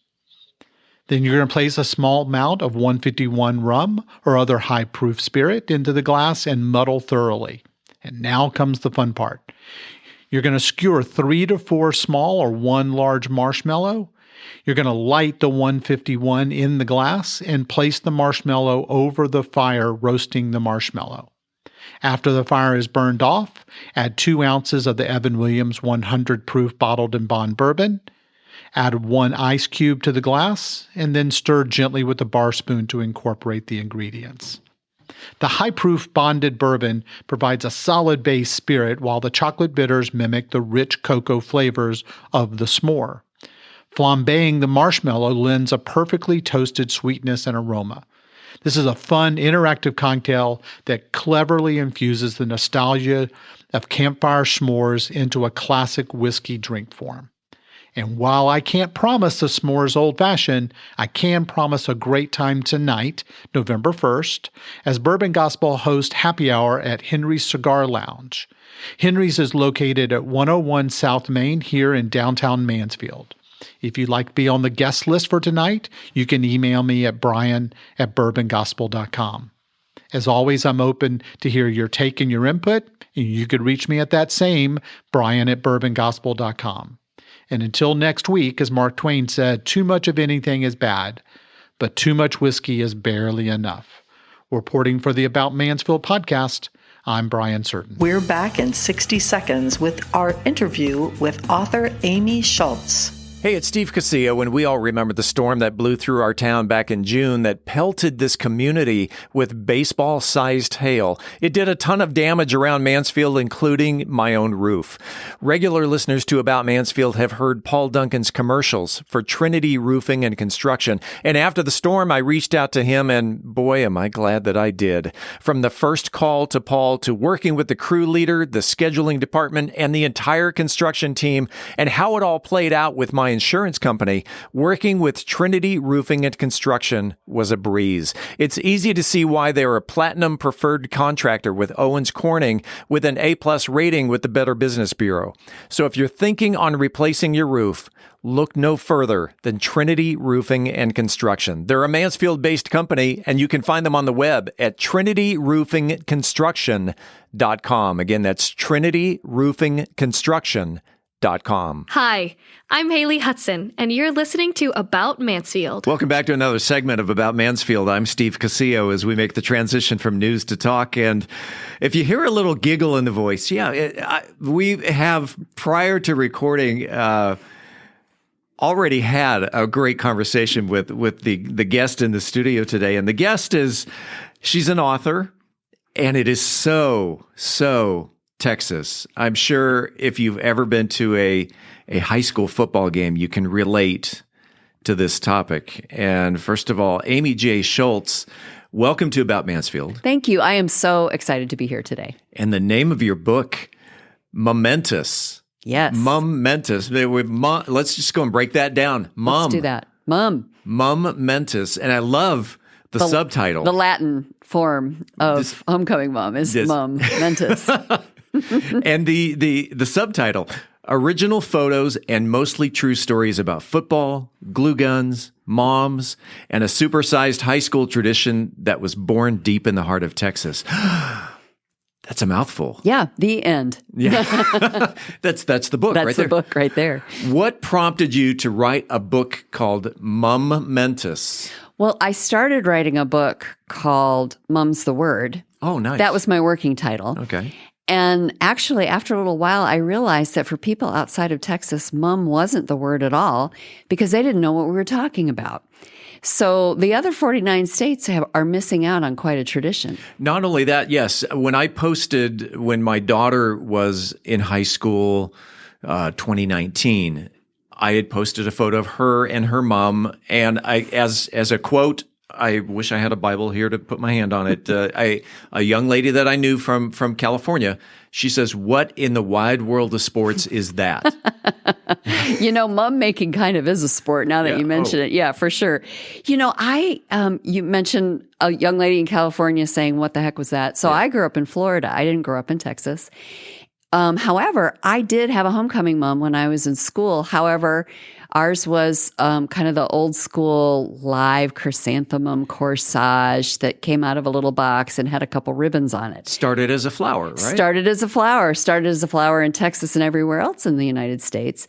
Then you're going to place a small amount of 151 rum or other high-proof spirit into the glass and muddle thoroughly. And now comes the fun part. You're going to skewer 3 to 4 small or 1 large marshmallow. You're going to light the 151 in the glass and place the marshmallow over the fire, roasting the marshmallow. After the fire is burned off, add 2 ounces of the Evan Williams 100 proof Bottled in Bond bourbon. Add 1 ice cube to the glass, and then stir gently with a bar spoon to incorporate the ingredients. The high-proof bonded bourbon provides a solid base spirit, while the chocolate bitters mimic the rich cocoa flavors of the s'more. Flambeing the marshmallow lends a perfectly toasted sweetness and aroma. This is a fun, interactive cocktail that cleverly infuses the nostalgia of campfire s'mores into a classic whiskey drink form. And while I can't promise the S'mores Old Fashioned, I can promise a great time tonight, November 1st, as Bourbon Gospel hosts Happy Hour at Henry's Cigar Lounge. Henry's is located at 101 South Main here in downtown Mansfield. If you'd like to be on the guest list for tonight, you can email me at brian@bourbongospel.com. As always, I'm open to hear your take and your input, and you could reach me at that same brian@bourbongospel.com. And until next week, as Mark Twain said, too much of anything is bad, but too much whiskey is barely enough. Reporting for the About Mansfield podcast, I'm Brian Certain. We're back in 60 seconds with our interview with author Amy Schultz. Hey, it's Steve Casillo, and we all remember the storm that blew through our town back in June that pelted this community with baseball-sized hail. It did a ton of damage around Mansfield, including my own roof. Regular listeners to About Mansfield have heard Paul Duncan's commercials for Trinity Roofing and Construction, and after the storm, I reached out to him, and boy, am I glad that I did. From the first call to Paul to working with the crew leader, the scheduling department, and the entire construction team, and how it all played out with my insurance company, working with Trinity Roofing and Construction was a breeze. It's easy to see why they're a platinum preferred contractor with Owens Corning with an A+ rating with the Better Business Bureau. So if you're thinking on replacing your roof, look no further than Trinity Roofing and Construction. They're a Mansfield-based company, and you can find them on the web at trinityroofingconstruction.com. Again, that's trinityroofingconstruction.com. Hi, I'm Haley Hudson, and you're listening to About Mansfield. Welcome back to another segment of About Mansfield. I'm Steve Casillo as we make the transition from news to talk. And if you hear a little giggle in the voice, we have, prior to recording, already had a great conversation with the guest in the studio today. And the guest she's an author, and it is so Texas. I'm sure if you've ever been to a high school football game, you can relate to this topic. And first of all, Amy J. Schultz, welcome to About Mansfield. Thank you. I am so excited to be here today. And the name of your book, Momentous. Yes. Momentous. Let's just go and break that down. Let's do that. Momentous. And I love the subtitle. The Latin form of homecoming mom is Momentous. And the subtitle, original photos and mostly true stories about football, glue guns, moms, and a supersized high school tradition that was born deep in the heart of Texas. That's a mouthful. Yeah, the end. Yeah, that's the book. That's the book right there. What prompted you to write a book called Momentous? Well, I started writing a book called Mum's the Word. Oh, nice. That was my working title. Okay. And actually, after a little while, I realized that for people outside of Texas, mum wasn't the word at all because they didn't know what we were talking about. So the other 49 states are missing out on quite a tradition. Not only that, yes. When my daughter was in high school, 2019, I had posted a photo of her and her mom, and as a quote, I wish I had a Bible here to put my hand on it. A young lady that I knew from California, she says, "What in the wide world of sports is that?" Mom making kind of is a sport now that you mention it. Yeah, for sure. You mentioned a young lady in California saying, "What the heck was that?" So I grew up in Florida. I didn't grow up in Texas. However, I did have a homecoming mom when I was in school. However, ours was kind of the old school live chrysanthemum corsage that came out of a little box and had a couple ribbons on it. Started as a flower, right? Started as a flower in Texas and everywhere else in the United States.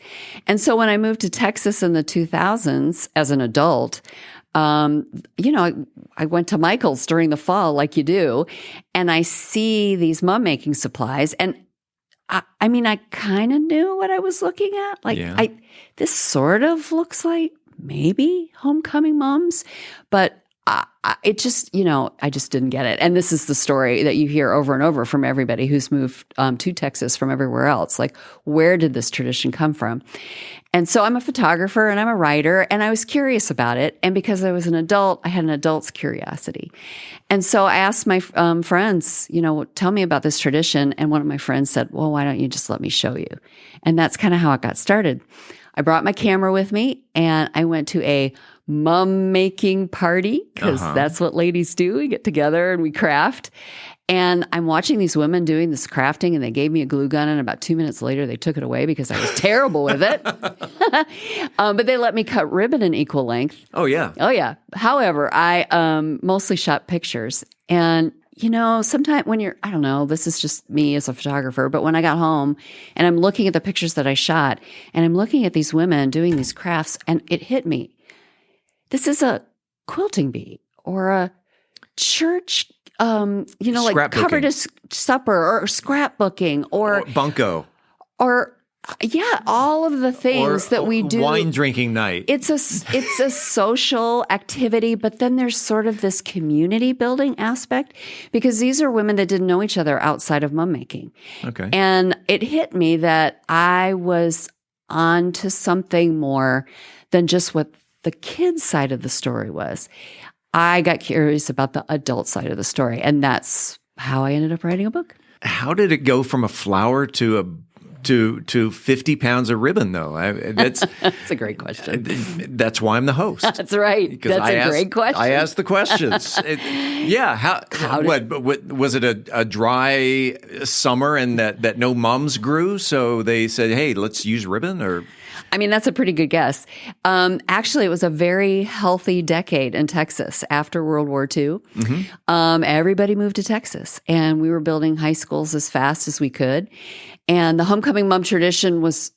And so when I moved to Texas in the 2000s as an adult, I went to Michael's during the fall like you do, and I see these mom making supplies, and I kind of knew what I was looking at. This sort of looks like maybe homecoming moms, but it just, I just didn't get it. And this is the story that you hear over and over from everybody who's moved to Texas from everywhere else. Like, where did this tradition come from? And so I'm a photographer and I'm a writer, and I was curious about it. And because I was an adult, I had an adult's curiosity. And so I asked my friends, tell me about this tradition. And one of my friends said, well, why don't you just let me show you? And that's kind of how it got started. I brought my camera with me and I went to a mum making party because that's what ladies do. We get together and we craft. And I'm watching these women doing this crafting, and they gave me a glue gun, and about 2 minutes later, they took it away because I was terrible with it. But they let me cut ribbon in equal length. Oh, yeah. Oh, yeah. However, I mostly shot pictures. And, sometimes when I don't know, this is just me as a photographer, but when I got home and I'm looking at the pictures that I shot, and I'm looking at these women doing these crafts, and it hit me. This is a quilting bee or a church like covered a supper or scrapbooking or bunko. Or Yeah, all of the things that we do. Wine drinking night. It's a social activity, but then there's sort of this community building aspect because these are women that didn't know each other outside of mum making. Okay. And it hit me that I was on to something more than just what the kids' side of the story was. I got curious about the adult side of the story, and that's how I ended up writing a book. How did it go from a flower to 50 pounds of ribbon, though? That's a great question. That's why I'm the host. That's right. That's a great question. I asked the questions. What was it a dry summer and that no mums grew? So they said, hey, let's use ribbon? Or I mean, that's a pretty good guess. Actually, it was a very healthy decade in Texas after World War II. Mm-hmm. Everybody moved to Texas, and we were building high schools as fast as we could. And the homecoming mom tradition was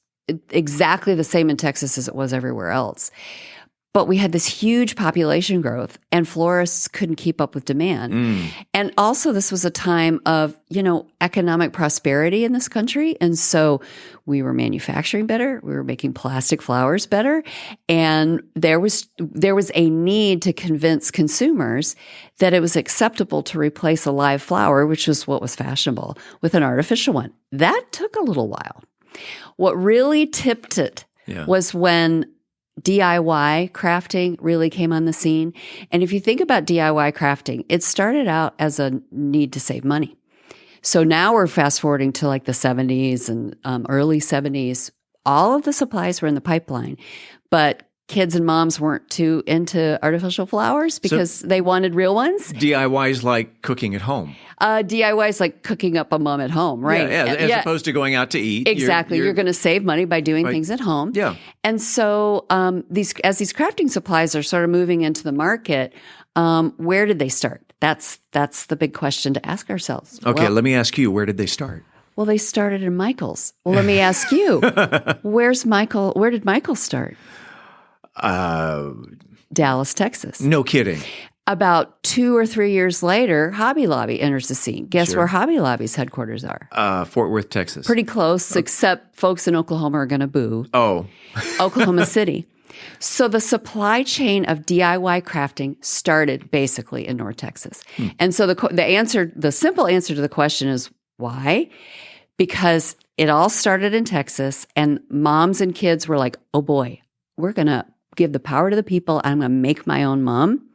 exactly the same in Texas as it was everywhere else. But we had this huge population growth, and florists couldn't keep up with demand. And also, this was a time of, economic prosperity in this country. And so we were manufacturing better. We were making plastic flowers better. And there was a need to convince consumers that it was acceptable to replace a live flower, which was what was fashionable, with an artificial one. That took a little while. What really tipped it was when DIY crafting really came on the scene. And if you think about DIY crafting, it started out as a need to save money. So now we're fast forwarding to like the 70s and early 70s. All of the supplies were in the pipeline, but kids and moms weren't too into artificial flowers because they wanted real ones. DIY is like cooking at home. DIY is like cooking up a mom at home, right? As opposed to going out to eat. Exactly. You're going to save money by doing things at home. Yeah. And so these crafting supplies are sort of moving into the market, where did they start? That's the big question to ask ourselves. Okay, let me ask you, where did they start? Well, they started in Michael's. Well, let me ask you, where did Michael start? Dallas, Texas. No kidding. About 2 or 3 years later, Hobby Lobby enters the scene. Guess where Hobby Lobby's headquarters are? Fort Worth, Texas. Pretty close, except folks in Oklahoma are going to boo. Oh. Oklahoma City. So the supply chain of DIY crafting started basically in North Texas. And so the simple answer to the question is why? Because it all started in Texas, and moms and kids were like, oh boy, we're going to give the power to the people. I'm going to make my own mum.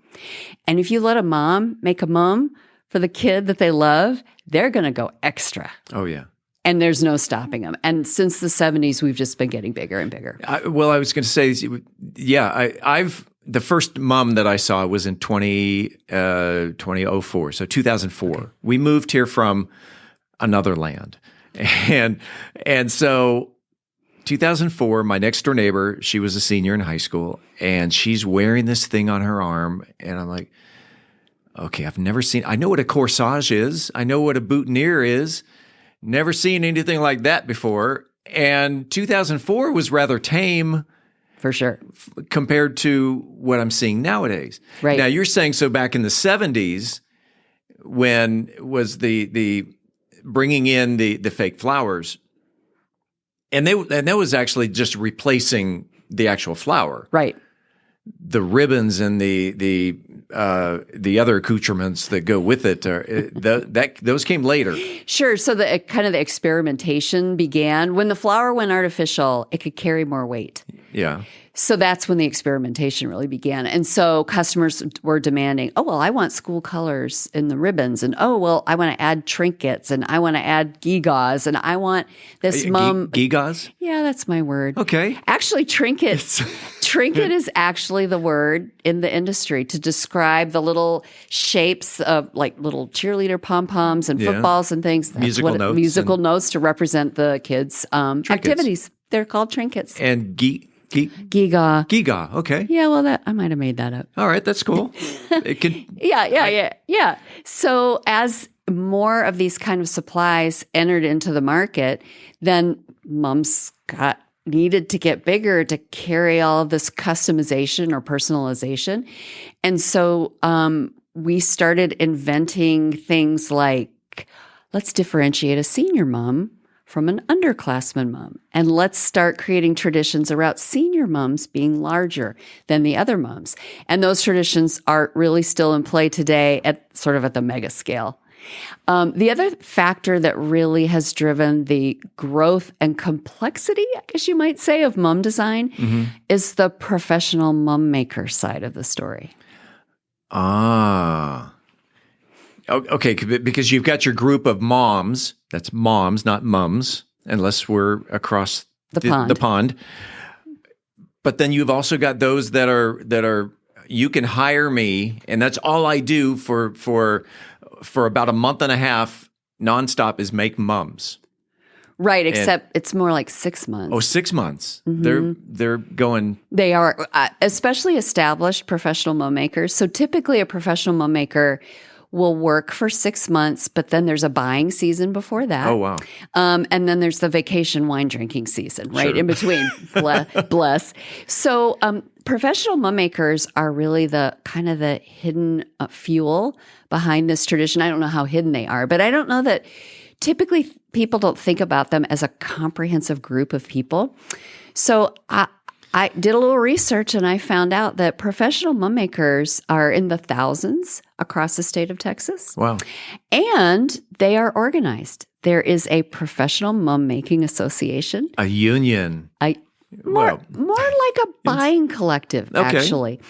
And if you let a mom make a mum for the kid that they love, they're going to go extra. Oh, yeah. And there's no stopping them. And since the 70s, we've just been getting bigger and bigger. I was going to say, the first mom that I saw was in 2004, so 2004. Okay. We moved here from another land. And so 2004, my next door neighbor, she was a senior in high school, and she's wearing this thing on her arm. And I'm like, okay, I know what a corsage is. I know what a boutonniere is. Never seen anything like that before. And 2004 was rather tame. For sure. Compared to what I'm seeing nowadays. Right. Now, you're saying so back in the 70s, when was the bringing in the fake flowers, and that was actually just replacing the actual flower. Right. The ribbons and the other accoutrements that go with it, those came later. Sure. So the experimentation began when the flower went artificial. It could carry more weight. Yeah. So that's when the experimentation really began. And so customers were demanding, oh, well, I want school colors in the ribbons. And, oh, well, I want to add trinkets, and I want to add gewgaws, and I want this mum. Gewgaws? Yeah, that's my word. Okay. Actually, trinkets. Trinket is actually the word in the industry to describe the little shapes of like little cheerleader pom-poms and footballs and things. That's musical notes to represent the kids' activities. They're called trinkets. And Gewgaw. Gewgaw, okay. Yeah, well, I might have made that up. All right, that's cool. It can. Yeah. So as more of these kind of supplies entered into the market, then moms needed to get bigger to carry all of this customization or personalization. And so we started inventing things like, let's differentiate a senior mom from an underclassman mom. And let's start creating traditions around senior moms being larger than the other moms. And those traditions are really still in play today at the mega scale. The other factor that really has driven the growth and complexity, I guess you might say, of mom design is the professional mom maker side of the story. Okay, because you've got your group of moms. That's moms, not mums, unless we're across the pond. But then you've also got those that are you can hire me, and that's all I do for about a month and a half nonstop is make mums. Right, except it's more like 6 months. Oh, 6 months. They're going. They are, especially established professional mom makers. So typically a professional mom maker will work for 6 months, but then there's a buying season before that. Oh, wow. And then there's the vacation wine drinking season, right? Sure. In between. Bless. So professional mom makers are really the kind of the hidden fuel behind this tradition. I don't know how hidden they are, but I don't know that typically people don't think about them as a comprehensive group of people. So I did a little research and I found out that professional mom makers are in the thousands across the state of Texas. Wow. And they are organized. There is a professional mom making association. A union. More like a buying collective, actually.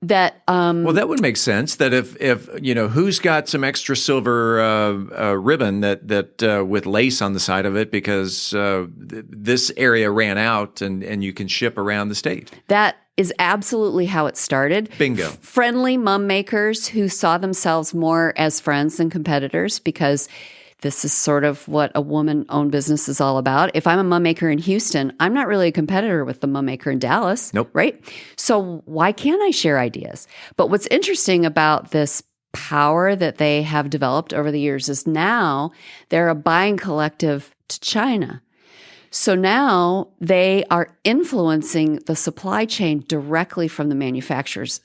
That well, that would make sense. That if who's got some extra silver ribbon that with lace on the side of it because this area ran out and you can ship around the state. That is absolutely how it started. Bingo. Friendly mom makers who saw themselves more as friends than competitors because this is sort of what a woman-owned business is all about. If I'm a mom maker in Houston, I'm not really a competitor with the mom maker in Dallas. Nope. Right? So why can't I share ideas? But what's interesting about this power that they have developed over the years is now they're a buying collective to China. So now they are influencing the supply chain directly from the manufacturers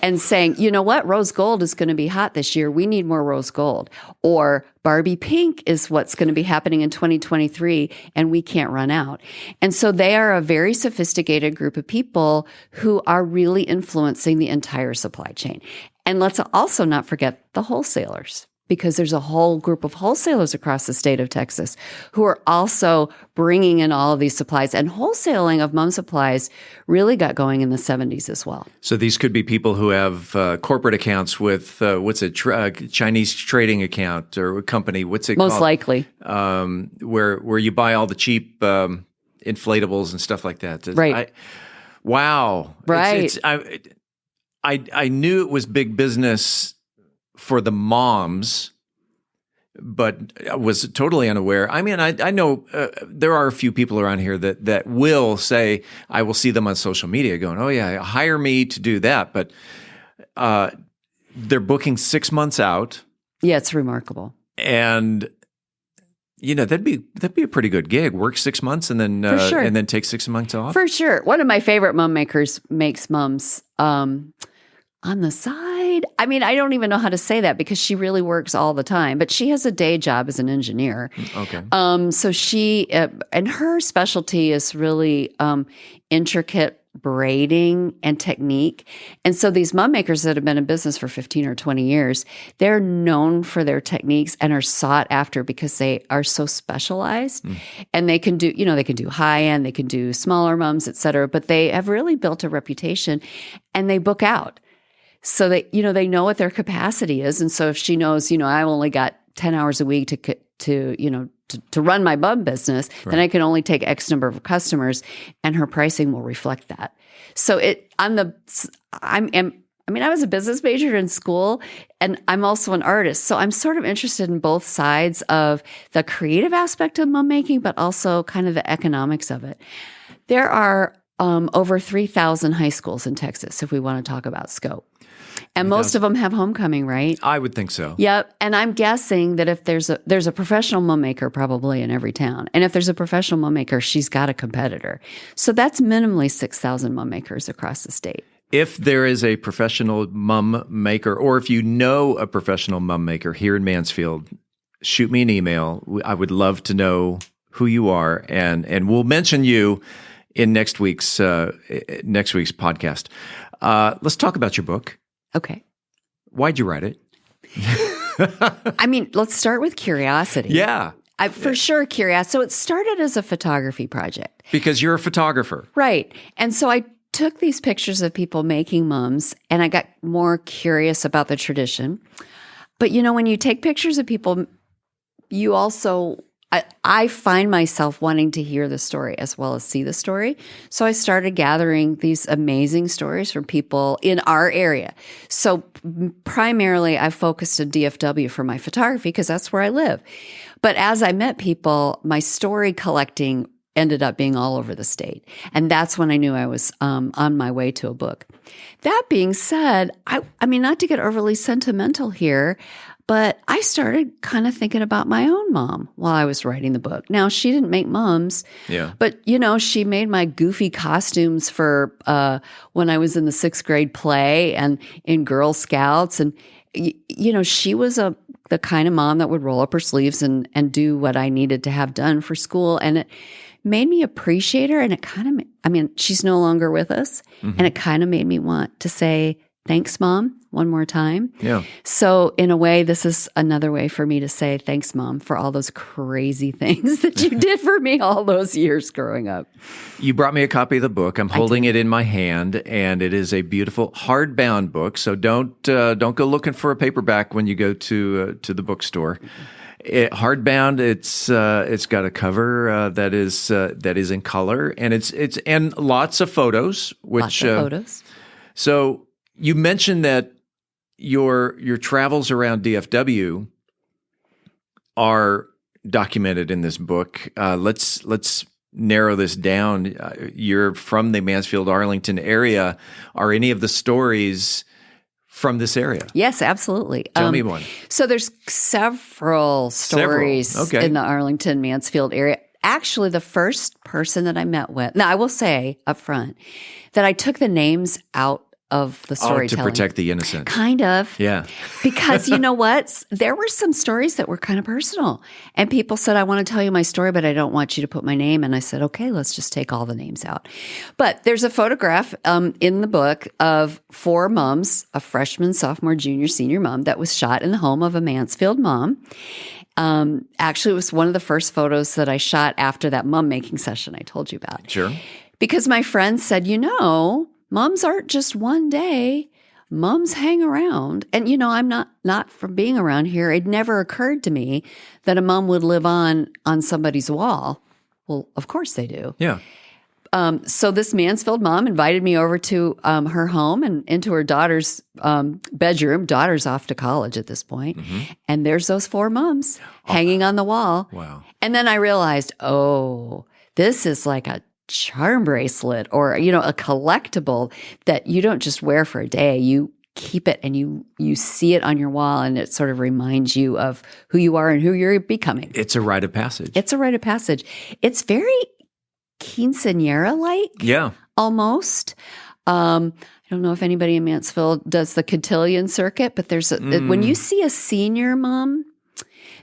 and saying, you know what, rose gold is going to be hot this year. We need more rose gold. Or Barbie pink is what's going to be happening in 2023 and we can't run out. And so they are a very sophisticated group of people who are really influencing the entire supply chain. And let's also not forget the wholesalers, because there's a whole group of wholesalers across the state of Texas who are also bringing in all of these supplies. And wholesaling of mom supplies really got going in the 70s as well. So these could be people who have corporate accounts with, Chinese trading account or a company, what's it called? Most likely. Where you buy all the cheap inflatables and stuff like that. Right. Wow. Right. I knew it was big business for the moms, but I was totally unaware. I mean, I know there are a few people around here that will say, I will see them on social media going, oh yeah, hire me to do that. But they're booking 6 months out. Yeah, it's remarkable. And that'd be a pretty good gig. Work 6 months and then For sure. and then take 6 months off. For sure. One of my favorite mom makers makes mums on the side. I mean, I don't even know how to say that because she really works all the time, but she has a day job as an engineer. Okay. So she, and her specialty is really intricate braiding and technique. And so these mom makers that have been in business for 15 or 20 years, they're known for their techniques and are sought after because they are so specialized. And they can do, they can do high end, they can do smaller moms, et cetera, but they have really built a reputation and they book out. So they know what their capacity is. And so if she knows, I only got 10 hours a week to run my bum business, right, then I can only take X number of customers and her pricing will reflect that. So I was a business major in school and I'm also an artist. So I'm sort of interested in both sides of the creative aspect of mom making, but also kind of the economics of it. There are over 3,000 high schools in Texas, if we want to talk about scope. And most of them have homecoming, right? I would think so. Yep. And I'm guessing that if there's a professional mom maker probably in every town. And if there's a professional mom maker, she's got a competitor. So that's minimally 6,000 mom makers across the state. If there is a professional mom maker, or if you know a professional mom maker here in Mansfield, shoot me an email. I would love to know who you are, and we'll mention you in next week's podcast. Let's talk about your book. Okay. Why'd you write it? I mean, let's start with curiosity. Yeah. For sure, curiosity. So it started as a photography project. Because you're a photographer. Right. And so I took these pictures of people making mums, and I got more curious about the tradition. But, when you take pictures of people, you also, I find myself wanting to hear the story as well as see the story. So I started gathering these amazing stories from people in our area. So primarily I focused on DFW for my photography because that's where I live. But as I met people, my story collecting ended up being all over the state. And that's when I knew I was on my way to a book. That being said, I mean, not to get overly sentimental here, but I started kind of thinking about my own mom while I was writing the book. Now, she didn't make mums, but, she made my goofy costumes for when I was in the 6th grade play and in Girl Scouts. And, she was the kind of mom that would roll up her sleeves and do what I needed to have done for school. And it made me appreciate her. And it kind of, she's no longer with us. Mm-hmm. And it kind of made me want to say, thanks, Mom, one more time. Yeah. So in a way, this is another way for me to say thanks, Mom, for all those crazy things that you did for me all those years growing up. You brought me a copy of the book. I'm holding it in my hand, and it is a beautiful hardbound book. So don't go looking for a paperback when you go to the bookstore. Hardbound. It's got a cover that is in color, and it's and lots of photos. Lots of photos. So you mentioned that your travels around DFW are documented in this book. Let's narrow this down. You're from the Mansfield, Arlington area. Are any of the stories from this area? Yes, absolutely. Tell me one. So there's several stories in the Arlington, Mansfield area. Actually, the first person that I met with, now I will say up front that I took the names out of the storytelling. To protect the innocent. Kind of. Yeah. Because you know what? There were some stories that were kind of personal. And people said, I want to tell you my story, but I don't want you to put my name. And I said, okay, let's just take all the names out. But there's a photograph in the book of 4 mums, a freshman, sophomore, junior, senior mom that was shot in the home of a Mansfield mom. Actually, it was one of the first photos that I shot after that mum making session I told you about. Sure. Because my friends said, mums aren't just one day. Mums hang around. And, I'm not from being around here. It never occurred to me that a mum would live on somebody's wall. Well, of course they do. Yeah. So this Mansfield mom invited me over to her home and into her daughter's bedroom. Daughter's off to college at this point. Mm-hmm. And there's those 4 mums hanging on the wall. Wow. And then I realized, this is like a charm bracelet or, a collectible that you don't just wear for a day. You keep it and you see it on your wall, and it sort of reminds you of who you are and who you're becoming. It's a rite of passage. It's a rite of passage. It's very quinceañera-like. Yeah. Almost. I don't know if anybody in Mansfield does the cotillion circuit, but there's when you see a senior mom,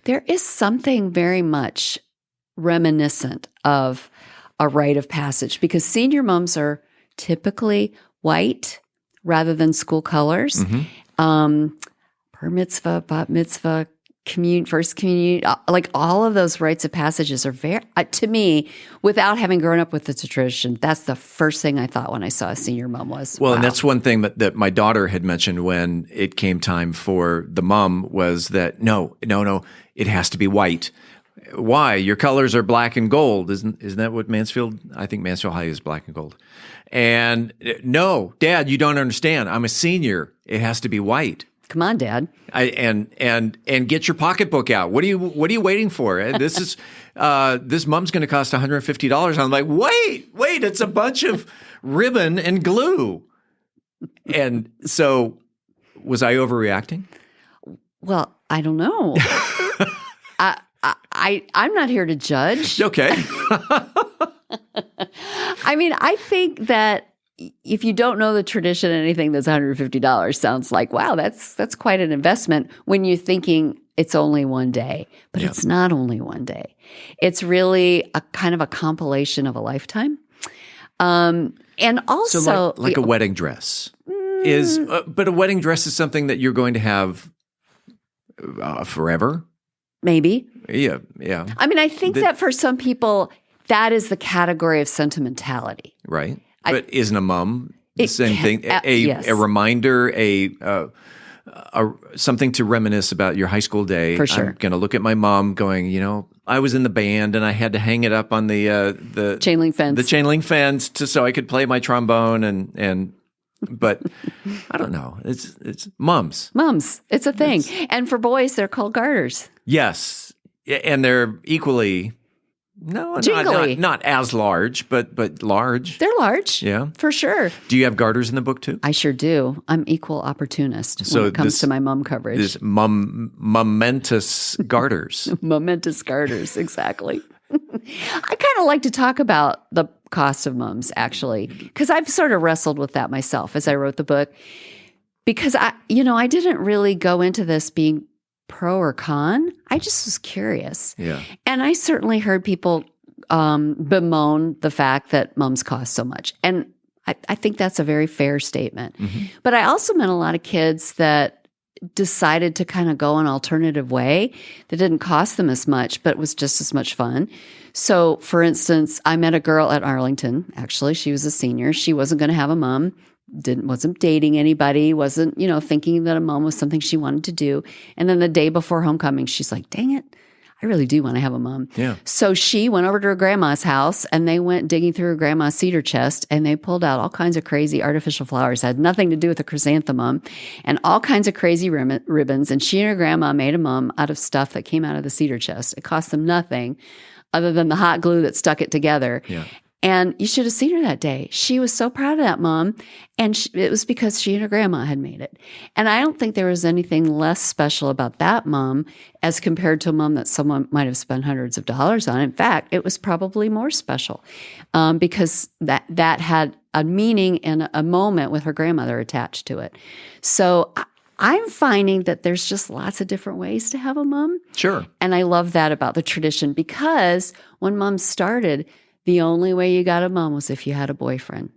there is something very much reminiscent of a rite of passage, because senior moms are typically white rather than school colors. Mm-hmm. Bar mitzvah, bat mitzvah, first communion, like all of those rites of passages are very, to me, without having grown up with the tradition, that's the first thing I thought when I saw a senior mom was. Well, wow. And that's one thing that my daughter had mentioned when it came time for the mom was that, no, it has to be white. Why? Your colors are black and gold. Isn't that what Mansfield? I think Mansfield High is black and gold. And no, Dad, you don't understand. I'm a senior. It has to be white. Come on, Dad. And get your pocketbook out. What are you waiting for? This is this mum's going to cost $150. I'm like, wait, it's a bunch of ribbon and glue. And so, was I overreacting? Well, I don't know. I'm not here to judge. Okay. I mean, I think that if you don't know the tradition, anything that's $150 sounds like, wow, that's quite an investment when you're thinking it's only one day, but it's not only one day. It's really a kind of a compilation of a lifetime. And also, so like a wedding dress is, but a wedding dress is something that you're going to have forever. Maybe. Yeah. I mean, I think that for some people, that is the category of sentimentality. Right. But isn't a mum the same thing? A reminder, something to reminisce about your high school day. For sure. I'm going to look at my mom going, I was in the band and I had to hang it up on the chain link fence. The chain link fence so I could play my trombone but I don't know. It's mums. Mums. It's a thing. And for boys, they're called garters. Yes. And they're equally not as large, but large. They're large. Yeah. For sure. Do you have garters in the book too? I sure do. I'm equal opportunist when it comes to my mum coverage. This momentous garters. Momentous garters, exactly. I kind of like to talk about the cost of mums, actually, because I've sort of wrestled with that myself as I wrote the book. Because I didn't really go into this being pro or con. I just was curious. Yeah. And I certainly heard people bemoan the fact that mums cost so much. And I think that's a very fair statement. Mm-hmm. But I also met a lot of kids that decided to kind of go an alternative way that didn't cost them as much, but was just as much fun. So, for instance, I met a girl at Arlington. Actually, she was a senior. She wasn't going to have a mom. Wasn't dating anybody, wasn't, thinking that a mom was something she wanted to do. And then the day before homecoming, she's like, dang it, I really do want to have a mom. Yeah. So she went over to her grandma's house and they went digging through her grandma's cedar chest and they pulled out all kinds of crazy artificial flowers. Had nothing to do with a chrysanthemum and all kinds of crazy ribbons. And she and her grandma made a mom out of stuff that came out of the cedar chest. It cost them nothing other than the hot glue that stuck it together. Yeah. And you should have seen her that day. She was so proud of that mom. And it was because she and her grandma had made it. And I don't think there was anything less special about that mom as compared to a mom that someone might have spent hundreds of dollars on. In fact, it was probably more special because that had a meaning and a moment with her grandmother attached to it. So I'm finding that there's just lots of different ways to have a mom. Sure. And I love that about the tradition because when moms started, the only way you got a mom was if you had a boyfriend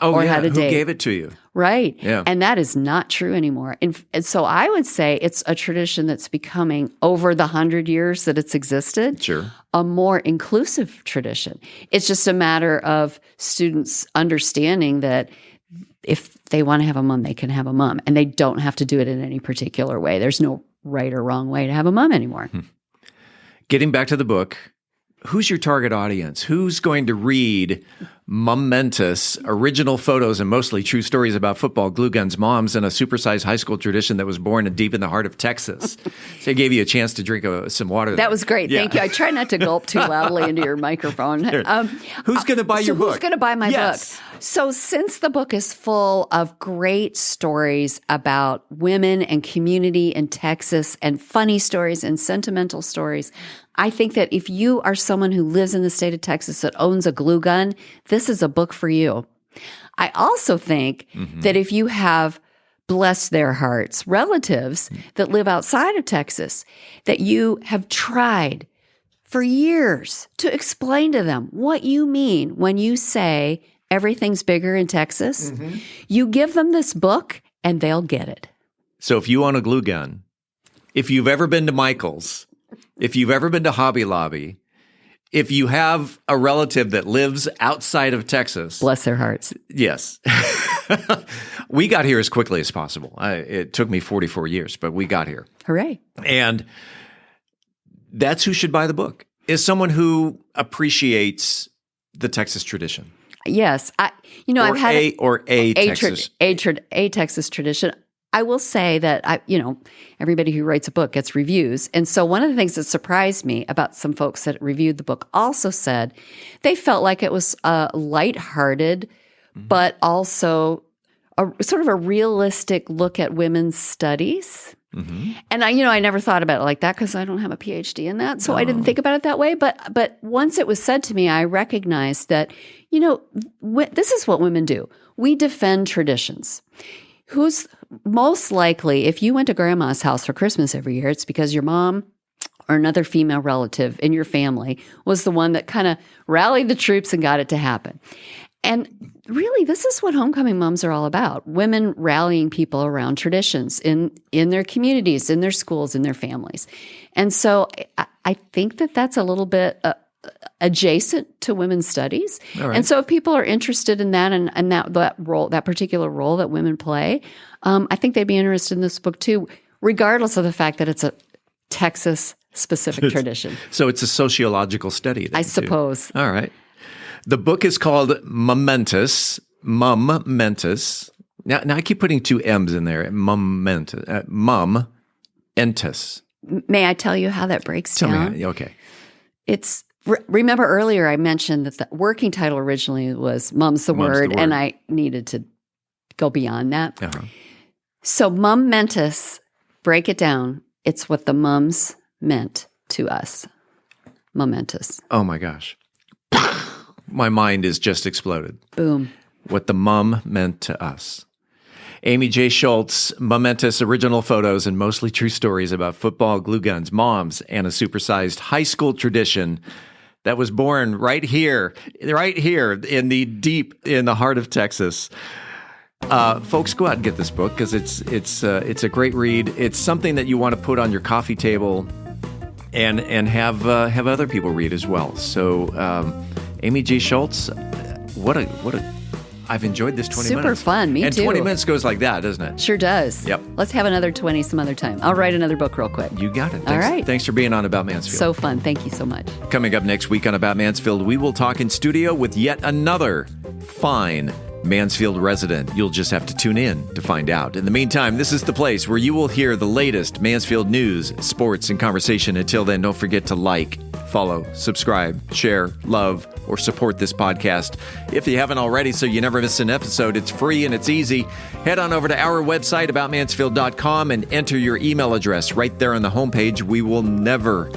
or had a date. Who gave it to you? Right. Yeah. And that is not true anymore. And so I would say it's a tradition that's becoming, over the 100 years that it's existed, sure, a more inclusive tradition. It's just a matter of students understanding that if they want to have a mom, they can have a mom. And they don't have to do it in any particular way. There's no right or wrong way to have a mom anymore. Getting back to the book, who's your target audience? Who's going to read momentous, original photos and mostly true stories about football, glue guns, moms, and a supersized high school tradition that was born deep in the heart of Texas? So I gave you a chance to drink some water. That was great. Thank you. I try not to gulp too loudly into your microphone. Who's going to buy your book? Who's going to buy my book? So since the book is full of great stories about women and community in Texas and funny stories and sentimental stories, I think that if you are someone who lives in the state of Texas that owns a glue gun, this is a book for you. I also think that if you have, bless their hearts, relatives that live outside of Texas, that you have tried for years to explain to them what you mean when you say everything's bigger in Texas, you give them this book and they'll get it. So if you own a glue gun, if you've ever been to Michael's, if you've ever been to Hobby Lobby, if you have a relative that lives outside of Texas. Bless their hearts. Yes. We got here as quickly as possible. It took me 44 years, but we got here. Hooray. And that's who should buy the book, is someone who appreciates the Texas tradition. Yes. I've had a Texas tradition. I will say that everybody who writes a book gets reviews. And so one of the things that surprised me about some folks that reviewed the book also said they felt like it was lighthearted, but also a sort of a realistic look at women's studies. And I never thought about it like that because I don't have a PhD in that. So I didn't think about it that way. But once it was said to me, I recognized that, this is what women do. We defend traditions. most likely, if you went to grandma's house for Christmas every year, it's because your mom or another female relative in your family was the one that kind of rallied the troops and got it to happen. And really, this is what homecoming moms are all about. Women rallying people around traditions in their communities, in their schools, in their families. And so I think that that's a little bit adjacent to women's studies. Right. And so if people are interested in that and that role, that particular role that women play, I think they'd be interested in this book too, regardless of the fact that it's a Texas-specific tradition. So it's a sociological study then, I suppose. All right. The book is called Momentous. Momentous. Now I keep putting two M's in there. Momentous. Momentous. May I tell you how that breaks down? Tell me. Okay. It's remember earlier I mentioned that the working title originally was Mum's the Word, and I needed to go beyond that. Uh-huh. So momentous, break it down. It's what the mums meant to us. Momentous. Oh my gosh. My mind is just exploded. Boom. What the mum meant to us. Amy J. Schultz, momentous original photos and mostly true stories about football, glue guns, moms, and a supersized high school tradition that was born right here in the heart of Texas. Folks, go out and get this book because it's a great read. It's something that you want to put on your coffee table and have other people read as well. So, Amy G. Schultz, what a I've enjoyed this 20 minutes. Super fun, me and too. And 20 minutes goes like that, doesn't it? Sure does. Yep. Let's have another 20 some other time. I'll write another book real quick. You got it. Thanks, all right. Thanks for being on About Mansfield. So fun. Thank you so much. Coming up next week on About Mansfield, we will talk in studio with yet another fine Mansfield resident. You'll just have to tune in to find out. In the meantime, this is the place where you will hear the latest Mansfield news, sports, and conversation. Until then, don't forget to like, follow, subscribe, share, love, or support this podcast. If you haven't already, so you never miss an episode, it's free and it's easy. Head on over to our website, aboutmansfield.com, and enter your email address right there on the homepage. We will never,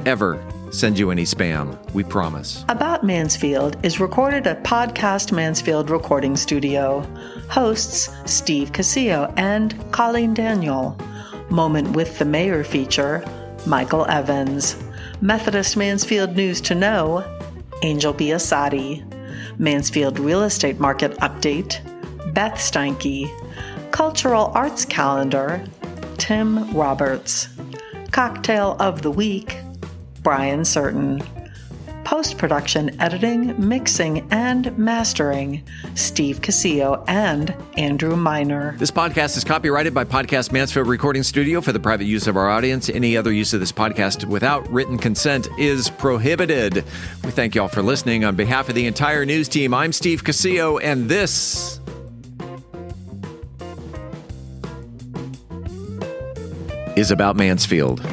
ever send you any spam. We promise. About Mansfield is recorded at Podcast Mansfield Recording Studio. Hosts Steve Casillo and Colleen Daniel. Moment with the Mayor feature, Michael Evans. Methodist Mansfield News to Know, Angel Biasatti. Mansfield Real Estate Market Update, Beth Steinke. Cultural Arts Calendar, Tim Roberts. Cocktail of the Week, Brian Certain. Post-production editing, mixing, and mastering, Steve Casillo and Andrew Miner. This podcast is copyrighted by Podcast Mansfield Recording Studio for the private use of our audience. Any other use of this podcast without written consent is prohibited. We thank you all for listening. On behalf of the entire news team, I'm Steve Casillo, and this is About Mansfield.